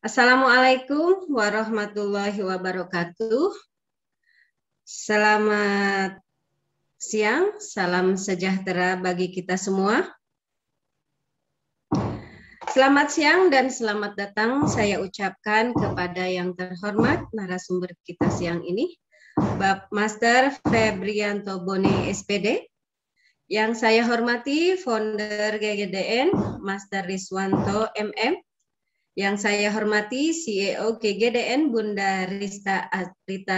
Assalamualaikum warahmatullahi wabarakatuh. Selamat siang, salam sejahtera bagi kita semua. Selamat siang dan selamat datang saya ucapkan kepada yang terhormat narasumber kita siang ini, Bapak Master Febrianto Bone SPD. Yang saya hormati founder GGDN, Master Riswanto MM. Yang saya hormati CEO GGDN Bunda Rita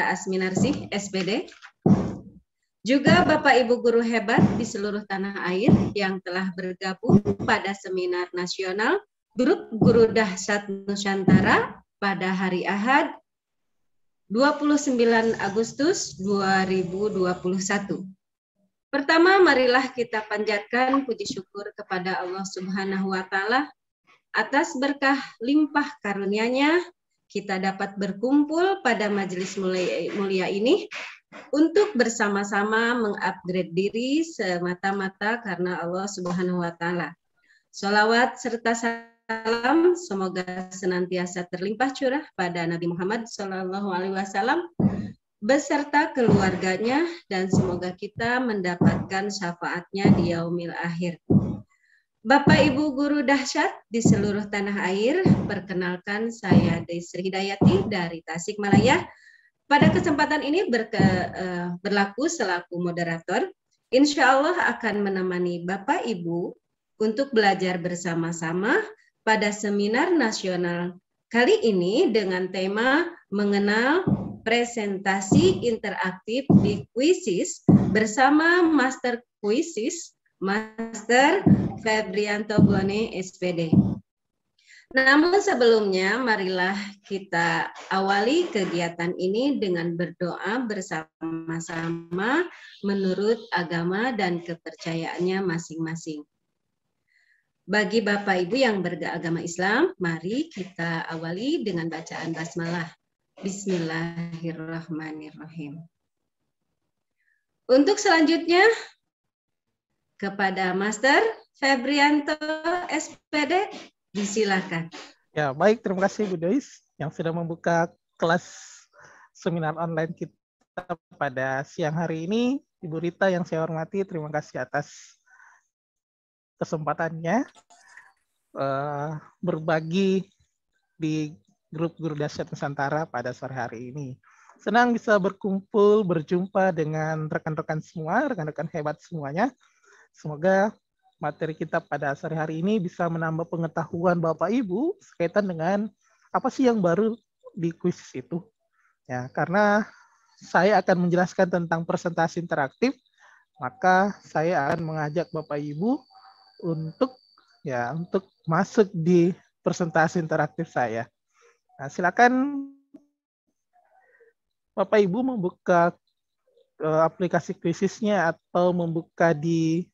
Asminarsih SPD. Juga Bapak Ibu guru hebat di seluruh tanah air yang telah bergabung pada seminar nasional Grup Guru Dahsyat Nusantara pada hari Ahad 29 Agustus 2021. Pertama, marilah kita panjatkan puji syukur kepada Allah Subhanahu wa Ta'ala atas berkah limpah karunia-Nya kita dapat berkumpul pada majelis mulia ini untuk bersama-sama mengupgrade diri semata-mata karena Allah Subhanahu wa Ta'ala. Sholawat serta salam semoga senantiasa terlimpah curah pada Nabi Muhammad SAW beserta keluarganya, dan semoga kita mendapatkan syafaatnya di yaumil akhir. Bapak Ibu guru dahsyat di seluruh tanah air, perkenalkan saya Desri Hidayati dari Tasikmalaya. Pada kesempatan ini berlaku selaku moderator. Insya Allah akan menemani Bapak Ibu untuk belajar bersama-sama pada seminar nasional kali ini dengan tema mengenal presentasi interaktif di Quizizz bersama Master Quizizz, Master Febrianto Bone SPD. Namun sebelumnya, marilah kita awali kegiatan ini dengan berdoa bersama-sama menurut agama dan kepercayaannya masing-masing. Bagi Bapak Ibu yang beragama Islam, mari kita awali dengan bacaan basmalah. Bismillahirrahmanirrahim. Untuk selanjutnya, kepada Master Febrianto SPD, disilakan. Ya, baik, terima kasih Bu Dois yang sudah membuka kelas seminar online kita pada siang hari ini. Ibu Rita yang saya hormati, terima kasih atas kesempatannya berbagi di grup Guru Dahsyat Nusantara pada sore hari ini. Senang bisa berkumpul, berjumpa dengan rekan-rekan semua, rekan-rekan hebat semuanya. Semoga materi kita pada sore hari ini bisa menambah pengetahuan Bapak Ibu berkaitan dengan apa sih yang baru di kuis itu. Ya, karena saya akan menjelaskan tentang presentasi interaktif, maka saya akan mengajak Bapak Ibu untuk masuk di presentasi interaktif saya. Nah, silakan Bapak Ibu membuka aplikasi Quizizz-nya atau membuka di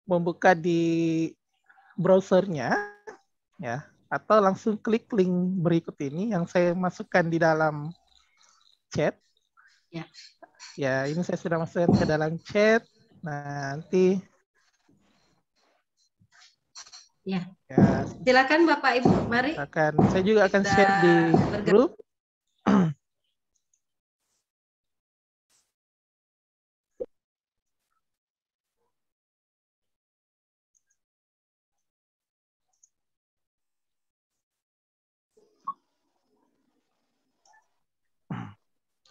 membuka di browsernya, ya, atau langsung klik link berikut ini yang saya masukkan di dalam chat. Ya, ya ini saya sudah masukkan ke dalam chat. Nanti ya. Silakan Bapak Ibu, mari. Saya juga akan share di grup.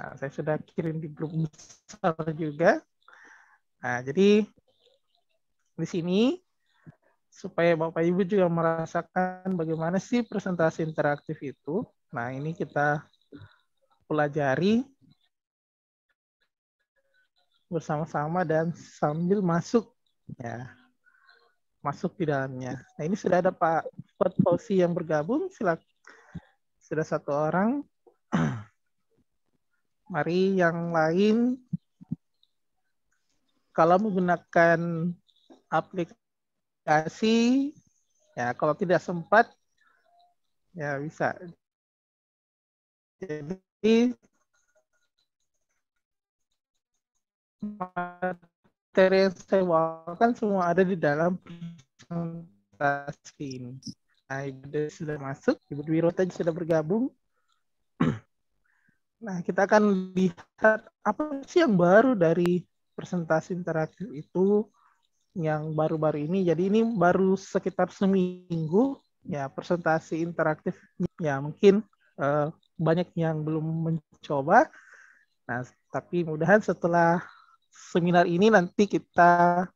Nah, saya sudah kirim di grup besar juga. Nah, jadi di sini supaya Bapak Ibu juga merasakan bagaimana sih presentasi interaktif itu. Nah, ini kita pelajari bersama-sama dan sambil masuk di dalamnya. Nah, ini sudah ada Pak Fauzi yang bergabung. Silakan. Sudah satu orang. Mari yang lain, kalau menggunakan aplikasi, ya kalau tidak sempat, ya bisa. Jadi materi yang saya bawakan semua ada di dalam presentasi ini. Nah, Ibu Dewi sudah masuk, Ibu Dwi Rota sudah bergabung. Nah, kita akan lihat apa sih yang baru dari presentasi interaktif itu yang baru-baru ini. Jadi ini baru sekitar seminggu ya presentasi interaktif. Ya mungkin banyak yang belum mencoba. Nah, tapi mudah-mudahan setelah seminar ini nanti kita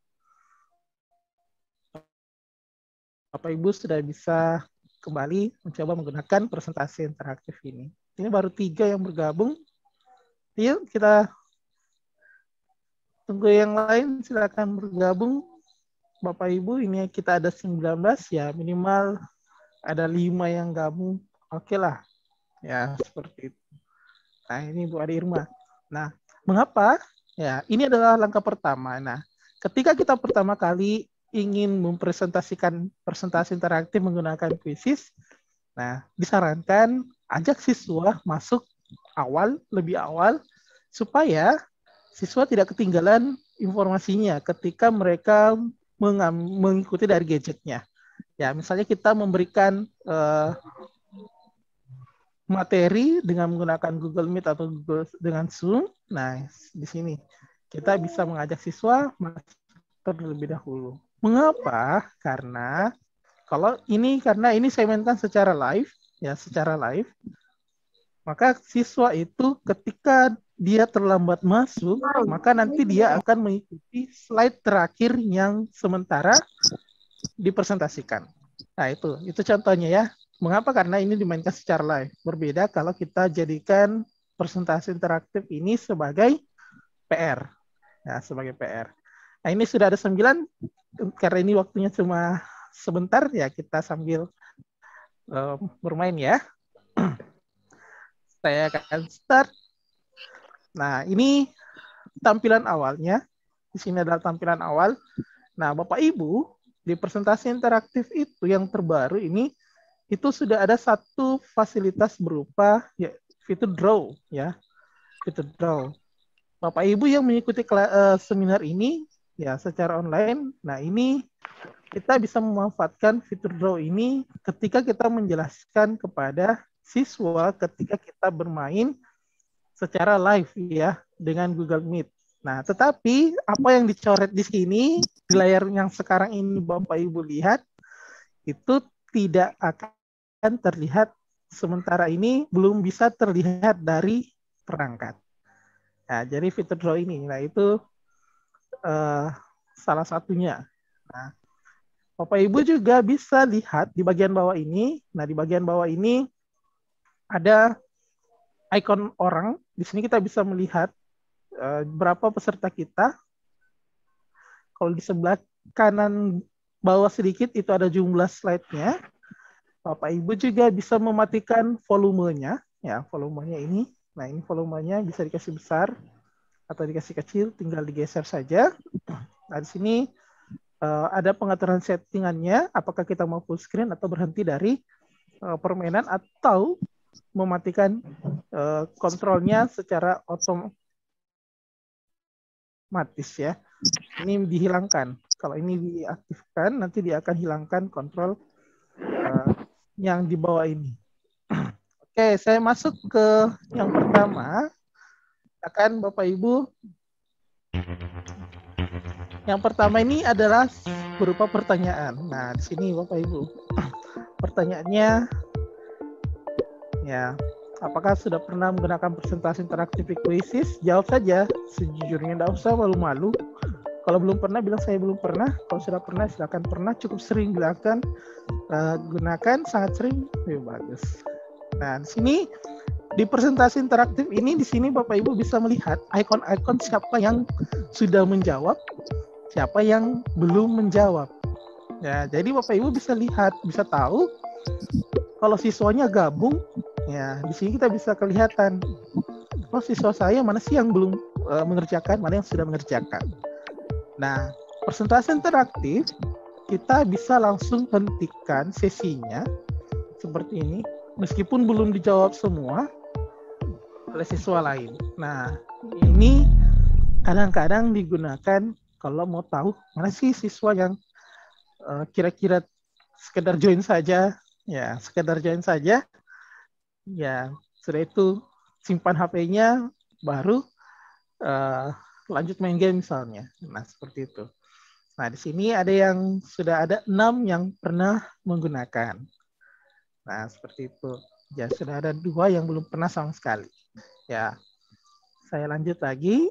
Bapak Ibu sudah bisa kembali mencoba menggunakan presentasi interaktif ini. Ini baru 3 yang bergabung. Yuk kita tunggu yang lain, silakan bergabung. Bapak Ibu, ini kita ada 19 ya, minimal ada 5 yang gabung. Oke lah. Ya, seperti itu. Nah, ini Bu Adi Irma. Nah, mengapa? Ya, ini adalah langkah pertama. Nah, ketika kita pertama kali ingin mempresentasikan presentasi interaktif menggunakan Quizzes, nah, disarankan ajak siswa masuk lebih awal, supaya siswa tidak ketinggalan informasinya ketika mereka mengikuti dari gadgetnya. Ya, misalnya kita memberikan materi dengan menggunakan Google Meet atau dengan Zoom. Nah, di sini kita bisa mengajak siswa masuk terlebih dahulu. Mengapa? Karena ini saya mainkan secara live, ya secara live. Maka siswa itu ketika dia terlambat masuk, maka nanti dia akan mengikuti slide terakhir yang sementara dipresentasikan. Nah, itu contohnya ya. Mengapa? Karena ini dimainkan secara live. Berbeda kalau kita jadikan presentasi interaktif ini sebagai PR. Ya, sebagai PR. Nah, ini sudah ada 9, karena ini waktunya cuma sebentar, ya kita sambil bermain ya. Saya akan start. Nah, ini tampilan awalnya. Di sini adalah tampilan awal. Nah, Bapak Ibu, di presentasi interaktif itu yang terbaru ini, itu sudah ada satu fasilitas berupa ya, fitur draw. Ya, fitur draw. Bapak Ibu yang mengikuti seminar ini, ya secara online, nah ini kita bisa memanfaatkan fitur draw ini ketika kita menjelaskan kepada siswa ketika kita bermain secara live ya dengan Google Meet. Nah, tetapi apa yang dicoret di sini di layar yang sekarang ini Bapak Ibu lihat itu tidak akan terlihat, sementara ini belum bisa terlihat dari perangkat. Nah, jadi fitur draw ini, nah itu salah satunya. Nah, Bapak Ibu juga bisa lihat di bagian bawah ini. Nah, di bagian bawah ini ada ikon orang. Di sini kita bisa melihat berapa peserta kita. Kalau di sebelah kanan bawah sedikit itu ada jumlah slide-nya. Bapak Ibu juga bisa mematikan volumenya, ya volumenya ini. Nah, ini volumenya bisa dikasih besar atau dikasih kecil, tinggal digeser saja. Nah, di sini ada pengaturan settingannya, apakah kita mau full screen atau berhenti dari permainan atau mematikan kontrolnya secara otomatis ya. Ini dihilangkan. Kalau ini diaktifkan, nanti dia akan hilangkan kontrol yang di bawah ini. Oke, saya masuk ke yang pertama. Akan Bapak Ibu. Yang pertama ini adalah berupa pertanyaan. Nah, di sini Bapak Ibu. Pertanyaannya, ya, apakah sudah pernah menggunakan presentasi interaktif Quizzes? Jawab saja, sejujurnya, tidak usah malu-malu. Kalau belum pernah, bilang saya belum pernah. Kalau sudah pernah, silakan pernah. Cukup sering gunakan, sangat sering, lebih bagus. Nah, di sini di presentasi interaktif ini, di sini Bapak Ibu bisa melihat ikon-ikon siapa yang sudah menjawab, siapa yang belum menjawab. Ya, jadi Bapak Ibu bisa lihat, bisa tahu kalau siswanya gabung. Ya, di sini kita bisa kelihatan, oh siswa saya mana sih yang belum mengerjakan, mana yang sudah mengerjakan. Nah, presentasi interaktif kita bisa langsung hentikan sesinya seperti ini, meskipun belum dijawab semua oleh siswa lain. Nah, ini kadang-kadang digunakan kalau mau tahu mana sih siswa yang kira-kira sekedar join saja, ya, sekedar join saja, ya, sudah itu simpan HP-nya, baru lanjut main game misalnya. Nah, seperti itu. Nah, di sini ada yang sudah ada 6 yang pernah menggunakan. Nah, seperti itu. Ya, sudah ada 2 yang belum pernah sama sekali. Ya, saya lanjut lagi.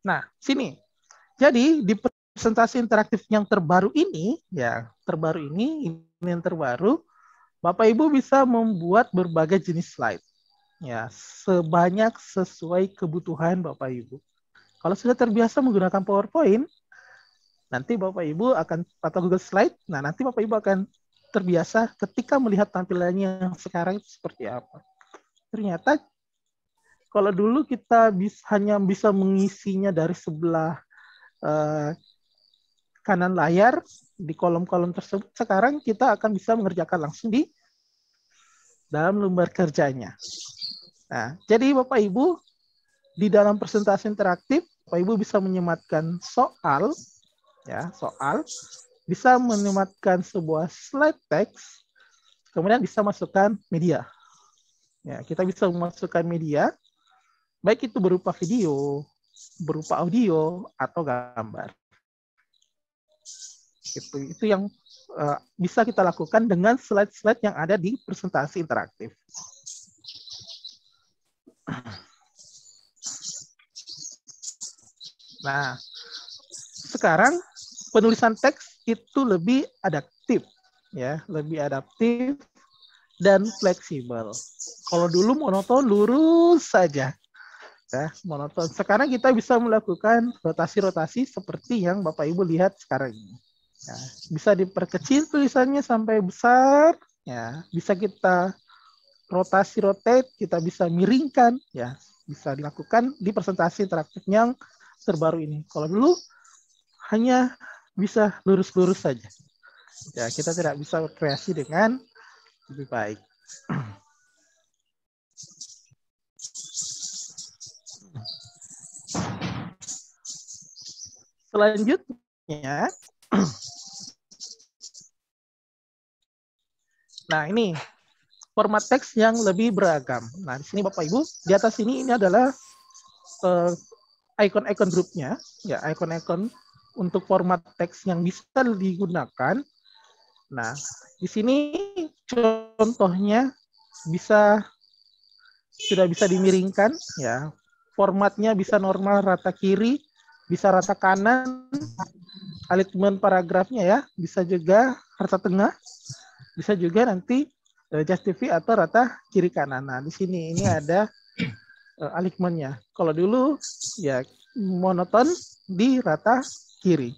Nah, sini. Jadi di presentasi interaktif yang terbaru ini, ya, ini yang terbaru, Bapak Ibu bisa membuat berbagai jenis slide. Ya, sebanyak sesuai kebutuhan Bapak Ibu. Kalau sudah terbiasa menggunakan PowerPoint, nanti Bapak Ibu akan, atau Google Slide, nah nanti Bapak Ibu akan terbiasa ketika melihat tampilannya yang sekarang itu seperti apa. Ternyata kalau dulu kita hanya bisa mengisinya dari sebelah kanan layar di kolom-kolom tersebut, sekarang kita akan bisa mengerjakan langsung di dalam lembar kerjanya. Nah, jadi Bapak Ibu di dalam presentasi interaktif, Bapak Ibu bisa menyematkan soal, ya, bisa menyematkan sebuah slide text, kemudian bisa masukkan media. Ya, kita bisa memasukkan media, baik itu berupa video, berupa audio, atau gambar. Itu yang bisa kita lakukan dengan slide-slide yang ada di presentasi interaktif. Nah, sekarang penulisan teks itu lebih adaptif, ya, lebih adaptif dan fleksibel. Kalau dulu monoton, lurus saja, ya, monoton. Sekarang kita bisa melakukan rotasi-rotasi seperti yang Bapak Ibu lihat sekarang ini. Ya, bisa diperkecil tulisannya sampai besar, ya, bisa kita rotate, kita bisa miringkan, ya, bisa dilakukan di presentasi interaktif yang terbaru ini. Kalau dulu hanya bisa lurus-lurus saja, ya, kita tidak bisa berkreasi dengan lebih baik. Selanjutnya, nah ini format teks yang lebih beragam. Nah, di sini Bapak Ibu, di atas ini adalah icon-icon grupnya, ya, icon-icon untuk format teks yang bisa digunakan. Nah, di sini contohnya sudah bisa dimiringkan, ya. Formatnya bisa normal rata kiri, bisa rata kanan, alignment paragrafnya, ya, bisa juga rata tengah, bisa juga nanti justify atau rata kiri kanan. Nah, di sini ini ada alignmentnya. Kalau dulu ya monoton di rata kiri,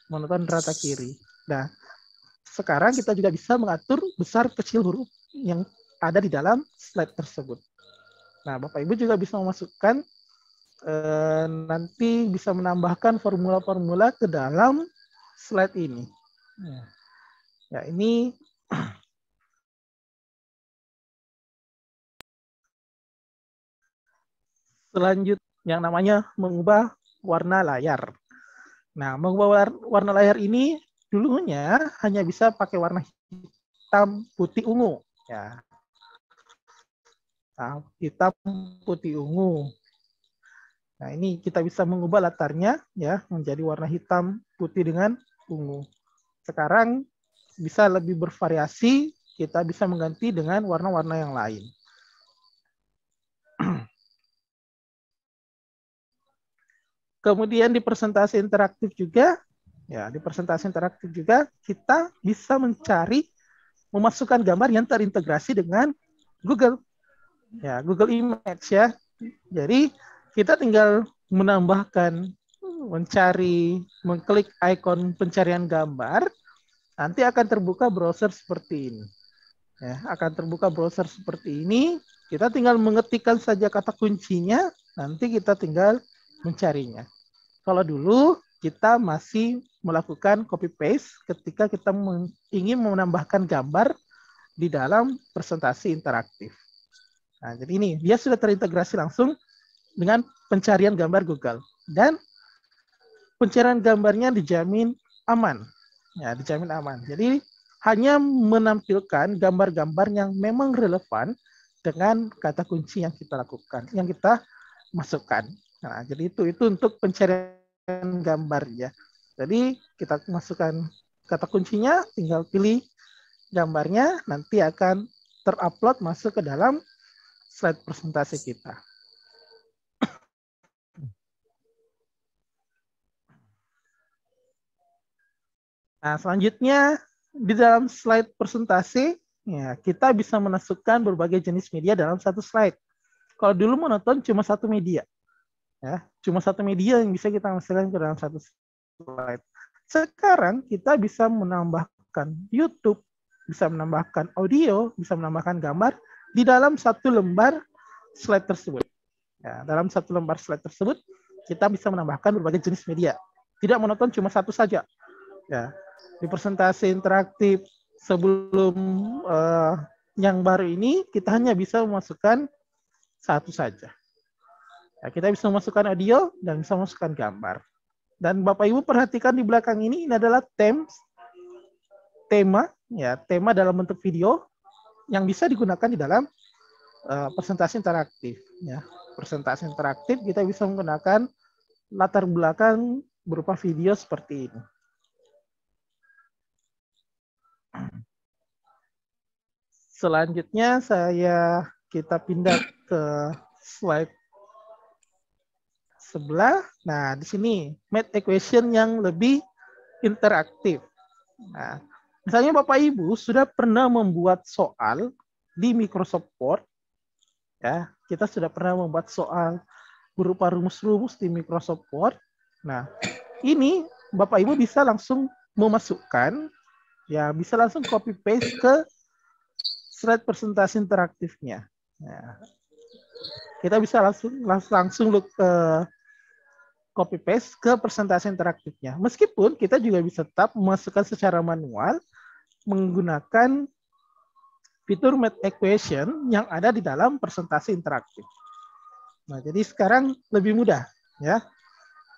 monoton rata kiri. Nah, sekarang kita juga bisa mengatur besar kecil huruf yang ada di dalam slide tersebut. Nah, Bapak Ibu juga bisa memasukkan nanti bisa menambahkan formula-formula ke dalam slide ini. Ya, ini selanjutnya yang namanya mengubah warna layar. Nah, mengubah warna layar ini dulunya hanya bisa pakai warna hitam, putih, ungu. Ya. Nah, hitam, putih, ungu. Nah, ini kita bisa mengubah latarnya, ya, menjadi warna hitam, putih dengan ungu. Sekarang bisa lebih bervariasi, kita bisa mengganti dengan warna-warna yang lain. Kemudian di presentasi interaktif juga, ya, di presentasi interaktif juga kita bisa mencari, memasukkan gambar yang terintegrasi dengan Google, ya, Google Image, ya. Jadi kita tinggal menambahkan, mencari, mengklik ikon pencarian gambar, nanti akan terbuka browser seperti ini. Ya, akan terbuka browser seperti ini. Kita tinggal mengetikkan saja kata kuncinya, nanti kita tinggal mencarinya. Kalau dulu kita masih melakukan copy paste ketika kita ingin menambahkan gambar di dalam presentasi interaktif. Nah, jadi ini dia sudah terintegrasi langsung dengan pencarian gambar Google. dan pencarian gambarnya dijamin aman. Ya, dijamin aman. Jadi hanya menampilkan gambar-gambar yang memang relevan dengan kata kunci yang kita lakukan, yang kita masukkan. Nah, jadi itu untuk pencarian gambar ya. Jadi kita masukkan kata kuncinya, tinggal pilih gambarnya, nanti akan terupload masuk ke dalam slide presentasi kita. Nah, selanjutnya di dalam slide presentasi, ya, kita bisa memasukkan berbagai jenis media dalam satu slide. Kalau dulu menonton cuma satu media, ya, cuma satu media yang bisa kita masukkan ke dalam satu slide. Sekarang kita bisa menambahkan YouTube, bisa menambahkan audio, bisa menambahkan gambar di dalam satu lembar slide tersebut. Ya, dalam satu lembar slide tersebut kita bisa menambahkan berbagai jenis media. Tidak menonton cuma satu saja. Ya, di presentasi interaktif sebelum yang baru ini kita hanya bisa memasukkan satu saja. Ya, kita bisa memasukkan audio dan bisa memasukkan gambar. Dan Bapak Ibu perhatikan di belakang ini adalah tema dalam bentuk video yang bisa digunakan di dalam presentasi interaktif. Ya, presentasi interaktif kita bisa menggunakan latar belakang berupa video seperti ini. Selanjutnya kita pindah ke slide sebelah. Nah, di sini math equation yang lebih interaktif. Nah, misalnya Bapak Ibu sudah pernah membuat soal di Microsoft Word, ya, kita sudah pernah membuat soal berupa rumus-rumus di Microsoft Word. Nah, ini Bapak Ibu bisa langsung memasukkan, ya, bisa langsung copy paste ke slide presentasi interaktifnya. Nah, kita bisa langsung copy paste ke presentasi interaktifnya. Meskipun kita juga bisa tetap memasukkan secara manual menggunakan fitur math equation yang ada di dalam presentasi interaktif. Nah, jadi sekarang lebih mudah, ya.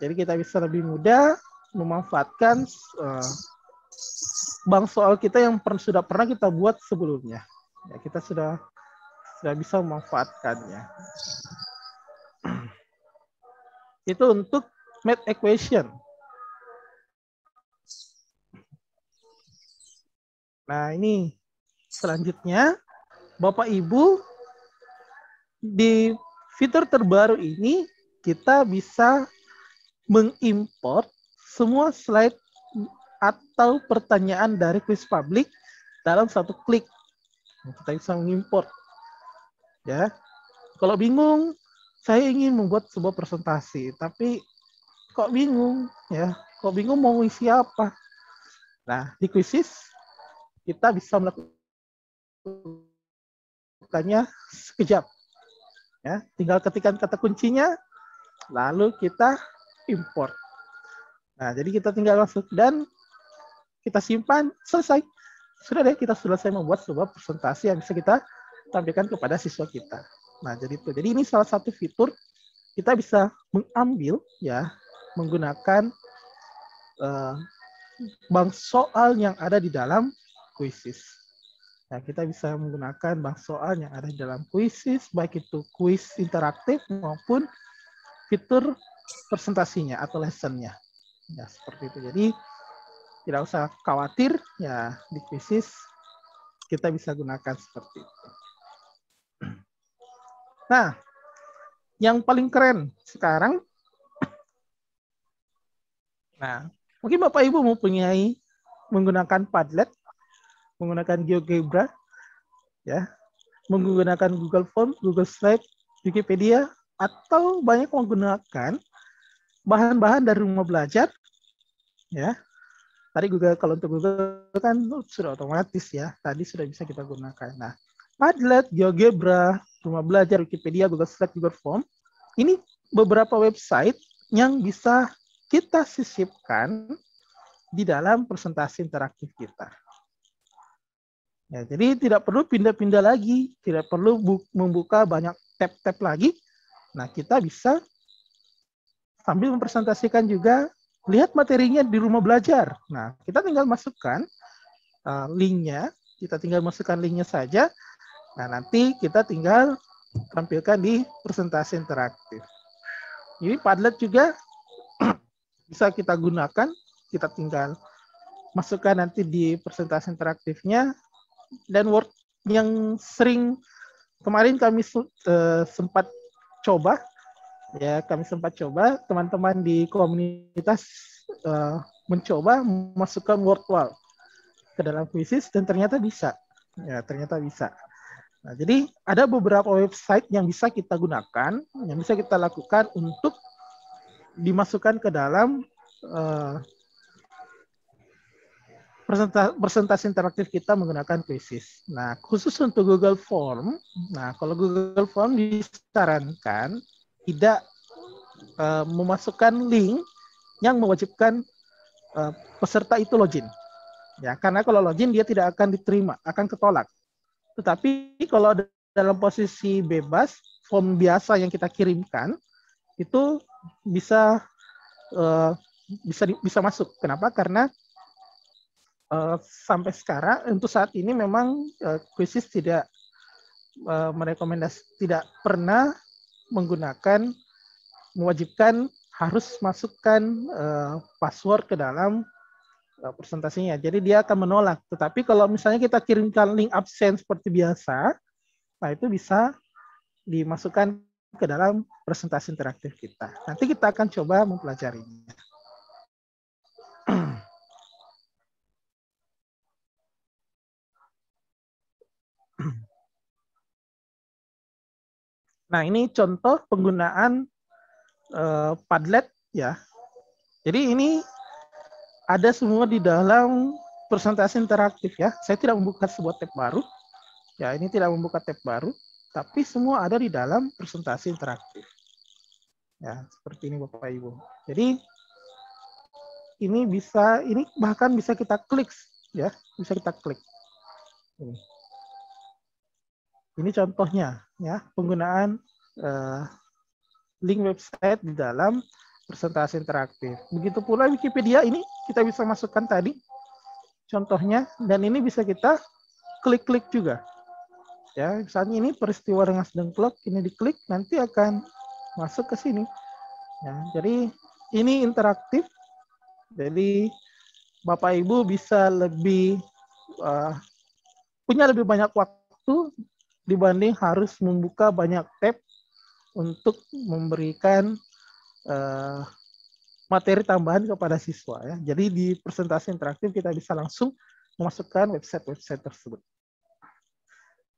Jadi kita bisa lebih mudah memanfaatkan bank soal kita yang sudah pernah kita buat sebelumnya. Ya, kita sudah bisa memanfaatkannya. Itu untuk math equation. Nah, ini selanjutnya Bapak Ibu di fitur terbaru ini kita bisa mengimport semua slide atau pertanyaan dari quiz publik dalam satu klik. Kita bisa mengimport. Ya, kalau bingung, saya ingin membuat sebuah presentasi, tapi kok bingung, ya? Kok bingung mau isi apa? Nah, di Quizizz kita bisa melakukannya sekejap. Ya, tinggal ketikkan kata kuncinya, lalu kita import. Nah, jadi kita tinggal masuk dan kita simpan, selesai. Sudah deh, kita selesai membuat sebuah presentasi yang bisa kita tampilkan kepada siswa kita. Nah, jadi itu. Jadi ini salah satu fitur kita bisa mengambil, ya, menggunakan bank soal yang ada di dalam Quizizz. Nah, kita bisa menggunakan bank soal yang ada di dalam Quizizz, baik itu quiz interaktif maupun fitur presentasinya atau lessonnya. Ya, seperti itu. Jadi tidak usah khawatir, ya, di Quizizz kita bisa gunakan seperti itu. Nah, yang paling keren sekarang, nah, mungkin Bapak Ibu mempunyai menggunakan Padlet, menggunakan GeoGebra, ya, menggunakan Google Forms, Google Slide, Wikipedia, atau banyak menggunakan bahan-bahan dari rumah belajar, ya. Tadi Google, kalau untuk Google kan sudah otomatis, ya, tadi sudah bisa kita gunakan. Nah, Padlet, GeoGebra, rumah belajar, Wikipedia, Google Slide, Google Form, ini beberapa website yang bisa kita sisipkan di dalam presentasi interaktif kita. Ya, jadi tidak perlu pindah-pindah lagi, tidak perlu membuka banyak tab-tab lagi. Nah, kita bisa sambil mempresentasikan juga, lihat materinya di rumah belajar. Nah, kita tinggal masukkan linknya, saja. Nah, nanti kita tinggal tampilkan di presentasi interaktif. Jadi Padlet juga bisa kita gunakan, kita tinggal masukkan nanti di presentasi interaktifnya. Dan Word yang sering kemarin kami sempat coba, ya kami sempat coba, teman-teman di komunitas mencoba memasukkan word wall ke dalam Quizzes dan ternyata bisa. Ya, ternyata bisa. Nah, jadi ada beberapa website yang bisa kita gunakan, yang bisa kita lakukan untuk dimasukkan ke dalam presentasi interaktif kita menggunakan Quizzes. Nah, khusus untuk Google Form, nah kalau Google Form disarankan tidak memasukkan link yang mewajibkan peserta itu login. Ya, karena kalau login dia tidak akan diterima, akan ketolak. Tetapi kalau dalam posisi bebas, form biasa yang kita kirimkan itu bisa masuk. Kenapa? Karena sampai sekarang untuk saat ini memang Quizzes tidak tidak pernah mewajibkan harus masukkan password ke dalam presentasinya. Jadi dia akan menolak. Tetapi kalau misalnya kita kirimkan link absen seperti biasa, nah itu bisa dimasukkan ke dalam presentasi interaktif kita. Nanti kita akan coba mempelajarinya. Nah, ini contoh penggunaan Padlet ya. Jadi ini ada semua di dalam presentasi interaktif ya. Saya tidak membuka sebuah tab baru. Ya, ini tidak membuka tab baru, tapi semua ada di dalam presentasi interaktif. Ya, seperti ini Bapak Ibu. Jadi ini bahkan bisa kita klik ya, bisa kita klik. Ini contohnya ya, penggunaan link website di dalam presentasi interaktif. Begitu pula Wikipedia ini kita bisa masukkan tadi contohnya, dan ini bisa kita klik-klik juga. Ya, misalnya ini peristiwa Rengas Dengklok, ini diklik nanti akan masuk ke sini. Ya, jadi ini interaktif. Jadi Bapak Ibu bisa punya lebih banyak waktu dibanding harus membuka banyak tab untuk memberikan materi tambahan kepada siswa. Ya. Jadi di presentasi interaktif kita bisa langsung memasukkan website-website tersebut.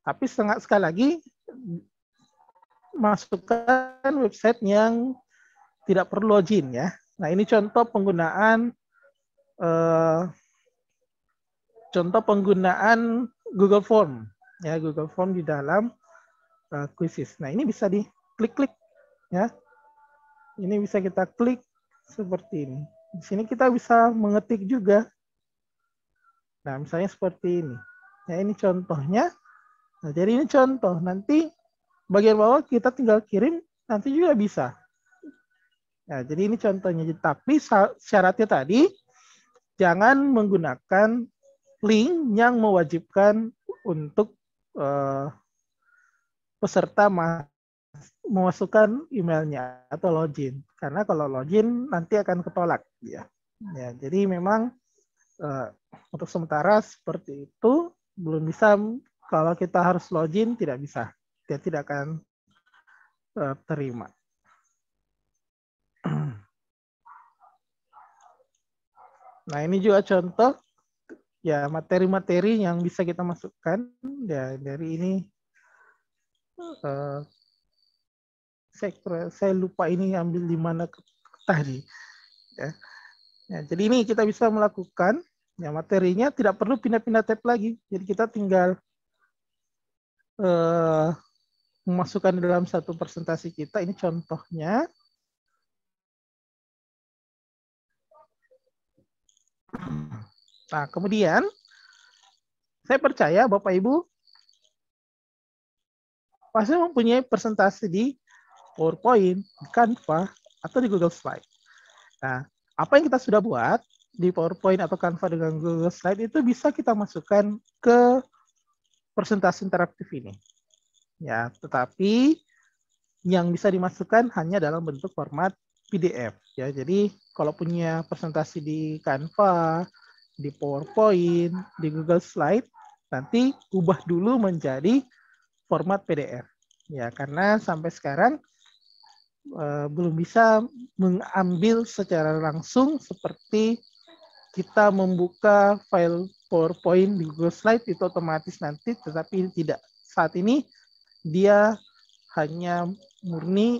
Tapi sekali lagi, masukkan website yang tidak perlu login ya. Nah ini contoh penggunaan Google Form ya, Google Form di dalam Quizzes. Nah ini bisa diklik-klik ya. Ini bisa kita klik seperti ini. Di sini kita bisa mengetik juga. Nah misalnya seperti ini. Ya ini contohnya. Nah jadi ini contoh. Nanti bagian bawah kita tinggal kirim, nanti juga bisa. Nah jadi ini contohnya. Tapi syaratnya tadi jangan menggunakan link yang mewajibkan untuk peserta memasukkan emailnya atau login. Karena kalau login nanti akan ketolak. Ya, jadi memang untuk sementara seperti itu, belum bisa. Kalau kita harus login tidak bisa. Dia tidak akan terima. Nah ini juga contoh ya materi-materi yang bisa kita masukkan ya dari ini. Saya lupa ini ambil di mana tadi. Ya. Ya, jadi ini kita bisa melakukan ya materinya tidak perlu pindah-pindah tab lagi. Jadi kita tinggal memasukkan dalam satu presentasi kita. Ini contohnya. Nah, kemudian saya percaya Bapak Ibu pasti mempunyai presentasi di PowerPoint, di Canva, atau di Google Slide. Nah, apa yang kita sudah buat di PowerPoint atau Canva dengan Google Slide itu bisa kita masukkan ke presentasi interaktif ini. Ya, tetapi yang bisa dimasukkan hanya dalam bentuk format PDF. Ya, jadi kalau punya presentasi di Canva, di PowerPoint, di Google Slide, nanti ubah dulu menjadi format PDF. Ya, karena sampai sekarang belum bisa mengambil secara langsung seperti kita membuka file PowerPoint di Google Slide itu otomatis nanti, tetapi tidak. Saat ini dia hanya murni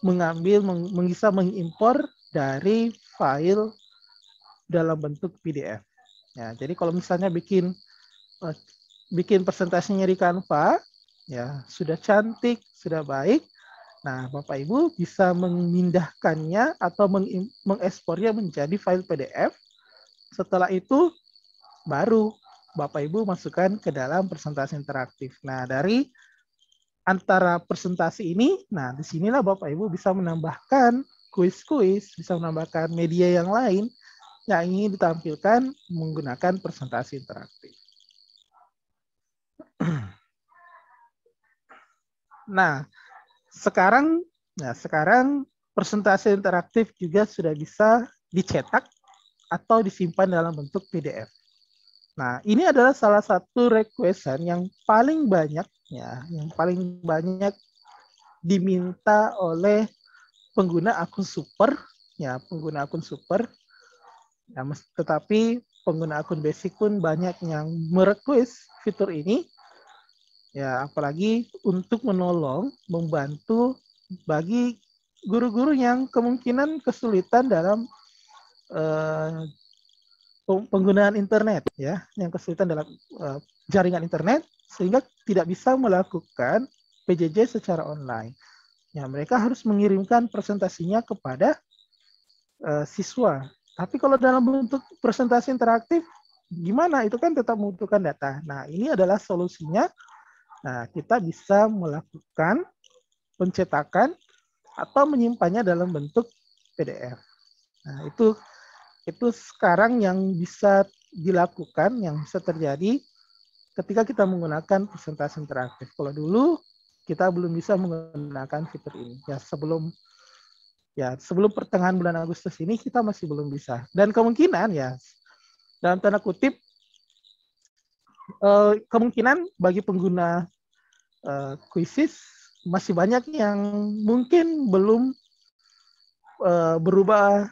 mengambil, bisa mengimpor dari file dalam bentuk PDF. Ya, jadi kalau misalnya bikin presentasinya di Canva, ya sudah cantik, sudah baik. Nah, Bapak Ibu bisa memindahkannya atau mengekspornya menjadi file PDF. Setelah itu baru Bapak Ibu masukkan ke dalam presentasi interaktif. Nah, dari antara presentasi ini, nah disinilah Bapak Ibu bisa menambahkan kuis-kuis, bisa menambahkan media yang lain yang ingin ditampilkan menggunakan presentasi interaktif. Nah, sekarang presentasi interaktif juga sudah bisa dicetak atau disimpan dalam bentuk PDF. Nah, ini adalah salah satu requestan yang paling banyak diminta oleh pengguna akun super, ya, pengguna akun super. Ya, tetapi pengguna akun basic pun banyak yang merequest fitur ini. Ya, apalagi untuk menolong, membantu bagi guru-guru yang kemungkinan kesulitan dalam penggunaan internet, ya, yang kesulitan dalam jaringan internet sehingga tidak bisa melakukan PJJ secara online. Ya, mereka harus mengirimkan presentasinya kepada siswa. Tapi kalau dalam bentuk presentasi interaktif, gimana? Itu kan tetap membutuhkan data. Nah, ini adalah solusinya. Nah, kita bisa melakukan pencetakan atau menyimpannya dalam bentuk PDF. Nah, itu sekarang yang bisa dilakukan, yang bisa terjadi ketika kita menggunakan presentasi interaktif. Kalau dulu kita belum bisa menggunakan fitur ini. Ya, sebelum pertengahan bulan Agustus ini kita masih belum bisa. Dan kemungkinan ya dalam tanda kutip kemungkinan bagi pengguna Quizzes masih banyak yang mungkin belum berubah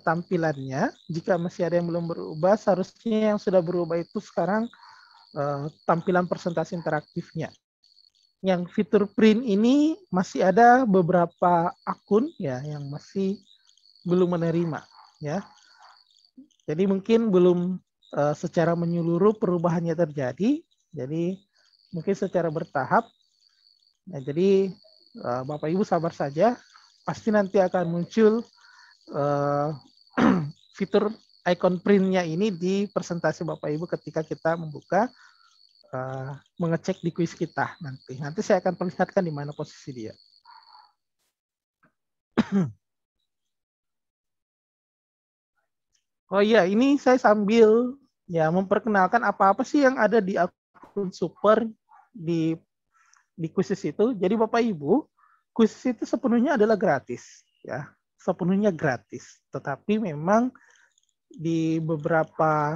tampilannya. Jika masih ada yang belum berubah, seharusnya yang sudah berubah itu sekarang tampilan presentasi interaktifnya. Yang fitur print ini masih ada beberapa akun ya yang masih belum menerima, ya. Jadi mungkin belum secara menyeluruh perubahannya terjadi. Jadi mungkin secara bertahap. Nah, jadi Bapak Ibu sabar saja, pasti nanti akan muncul fitur icon print-nya ini di presentasi Bapak Ibu ketika kita membuka mengecek di kuis kita nanti. Nanti saya akan perlihatkan di mana posisi dia. Oh iya, ini saya sambil ya memperkenalkan apa-apa sih yang ada di akun super di Quizzes itu. Jadi Bapak Ibu, Quizzes itu sepenuhnya adalah gratis, ya, sepenuhnya gratis. Tetapi memang di beberapa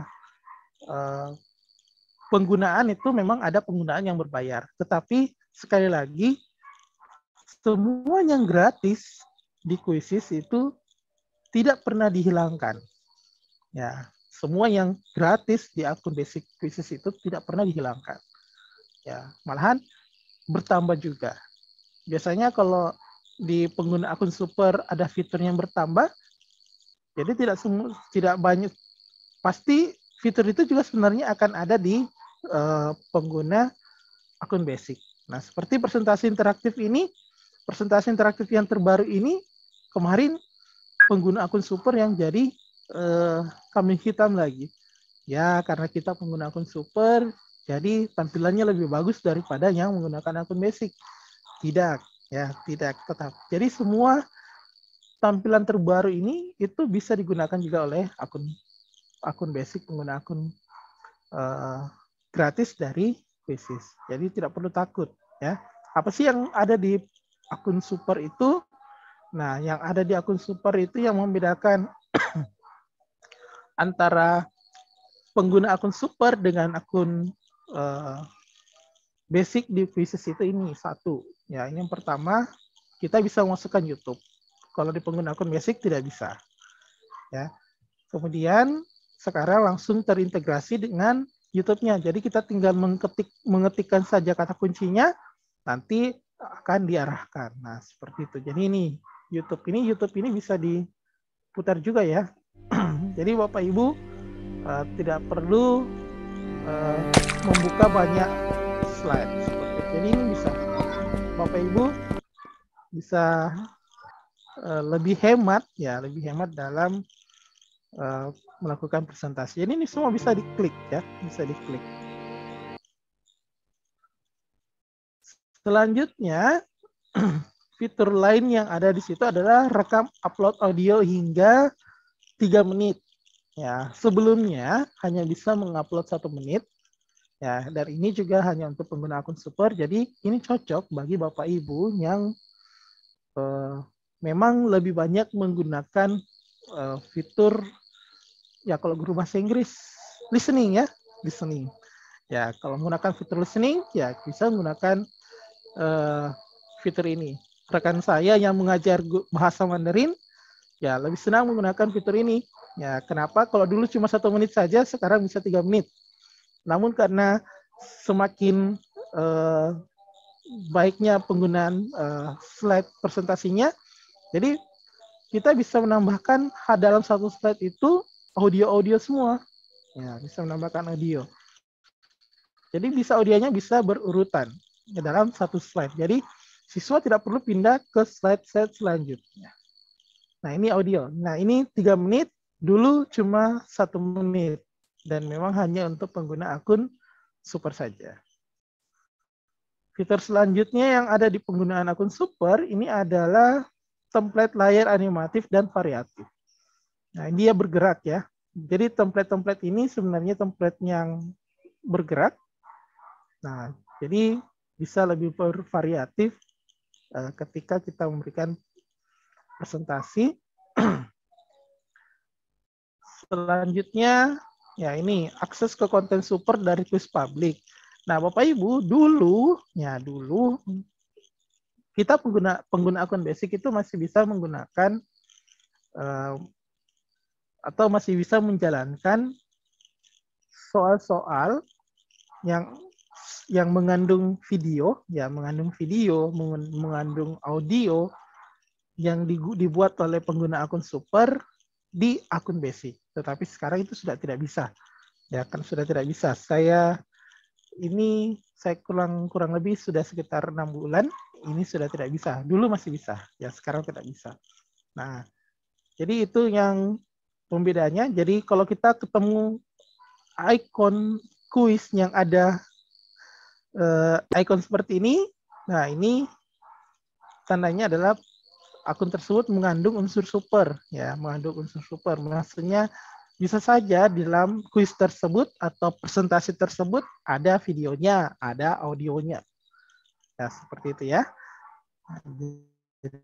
penggunaan itu memang ada penggunaan yang berbayar. Tetapi sekali lagi, semua yang gratis di Quizzes itu tidak pernah dihilangkan. Ya, semua yang gratis di akun basic Quizzes itu tidak pernah dihilangkan. Ya, malahan bertambah juga. Biasanya kalau di pengguna akun super ada fitur yang bertambah, jadi tidak banyak. Pasti fitur itu juga sebenarnya akan ada di pengguna akun basic. Nah, seperti presentasi interaktif ini, presentasi interaktif yang terbaru ini kemarin pengguna akun super yang jadi kambing hitam lagi. Ya, karena kita pengguna akun super, jadi tampilannya lebih bagus daripada yang menggunakan akun basic. Tidak, ya, tidak tetap. Jadi semua tampilan terbaru ini itu bisa digunakan juga oleh akun basic, pengguna akun gratis dari Quizzes. Jadi tidak perlu takut ya. Apa sih yang ada di akun super itu? Nah, yang ada di akun super itu yang membedakan antara pengguna akun super dengan akun basic di Quizzes itu ini satu. Ya, ini yang pertama, kita bisa memasukkan YouTube. Kalau di pengguna akun basic tidak bisa. Ya. Kemudian sekarang langsung terintegrasi dengan YouTube-nya. Jadi kita tinggal mengetikkan saja kata kuncinya, nanti akan diarahkan. Nah, seperti itu. Jadi ini YouTube ini bisa diputar juga ya. Jadi Bapak Ibu tidak perlu membuka banyak slide seperti itu. Jadi ini bisa Bapak Ibu bisa lebih hemat dalam melakukan presentasi. Jadi ini semua bisa diklik ya, bisa diklik. Selanjutnya fitur lain yang ada di situ adalah rekam upload audio hingga 3 menit. Ya, sebelumnya hanya bisa mengupload 1 menit. Ya, dan ini juga hanya untuk pengguna akun super. Jadi ini cocok bagi Bapak Ibu yang memang lebih banyak menggunakan fitur ya kalau guru bahasa Inggris listening. Ya, kalau menggunakan fitur listening ya bisa menggunakan fitur ini. Rekan saya yang mengajar bahasa Mandarin ya lebih senang menggunakan fitur ini. Ya, kenapa? Kalau dulu cuma 1 menit saja, sekarang bisa 3 menit. Namun karena semakin baiknya penggunaan slide presentasinya, jadi kita bisa menambahkan dalam satu slide itu audio semua. Ya, bisa menambahkan audio. Jadi audionya bisa berurutan dalam satu slide. Jadi siswa tidak perlu pindah ke slide selanjutnya. Nah, ini audio. Nah, ini 3 menit, dulu cuma 1 menit. Dan memang hanya untuk pengguna akun super saja. Fitur selanjutnya yang ada di penggunaan akun super ini adalah template layar animatif dan variatif. Nah, dia bergerak ya. Jadi template-template ini sebenarnya template yang bergerak. Nah, jadi bisa lebih bervariatif ketika kita memberikan presentasi. Selanjutnya, ya ini akses ke konten super dari Quiz Public. Nah, Bapak Ibu, dulu kita pengguna akun basic itu masih bisa menggunakan atau masih bisa menjalankan soal-soal yang mengandung video, mengandung audio yang dibuat oleh pengguna akun super di akun basic. Tetapi sekarang itu sudah tidak bisa. Ya, kan sudah tidak bisa. Saya kurang lebih sudah sekitar 6 bulan, ini sudah tidak bisa. Dulu masih bisa, ya sekarang tidak bisa. Nah, jadi itu yang pembedanya. Jadi kalau kita ketemu ikon kuis yang ada ikon seperti ini, nah ini tandanya adalah akun tersebut mengandung unsur super, ya, mengandung unsur super. Maksudnya bisa saja di dalam kuis tersebut atau presentasi tersebut ada videonya, ada audionya. Ya, seperti itu ya. Jadi,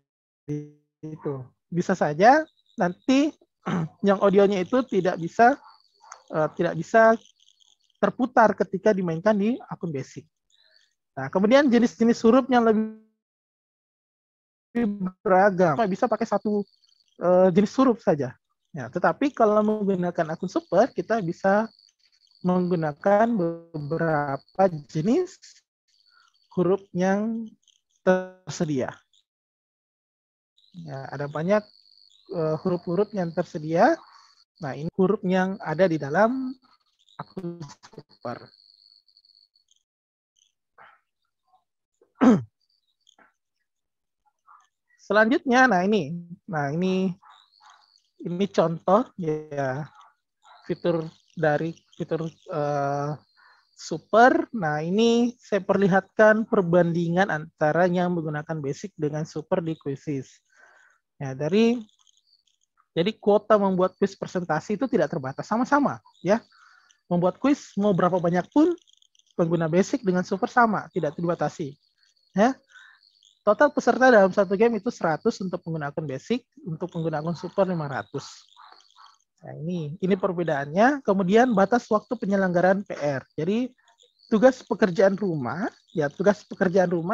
itu bisa saja nanti yang audionya itu tidak bisa terputar ketika dimainkan di akun basic. Nah, kemudian jenis-jenis huruf yang lebih beragam, bisa pakai satu jenis huruf saja. Ya, tetapi kalau menggunakan akun super, kita bisa menggunakan beberapa jenis huruf yang tersedia. Ya, ada banyak huruf-huruf yang tersedia. Nah, ini huruf yang ada di dalam akun super. Selanjutnya, ini contoh ya fitur super. Nah, ini saya perlihatkan perbandingan antara yang menggunakan basic dengan super di Quizzes. Ya, jadi kuota membuat kuis presentasi itu tidak terbatas, sama-sama ya. Membuat kuis mau berapa banyak pun pengguna basic dengan super sama, tidak dibatasi. Ya. Total peserta dalam satu game itu 100 untuk pengguna akun basic, untuk pengguna akun super 500. Nah, ini perbedaannya. Kemudian batas waktu penyelenggaraan PR. Jadi tugas pekerjaan rumah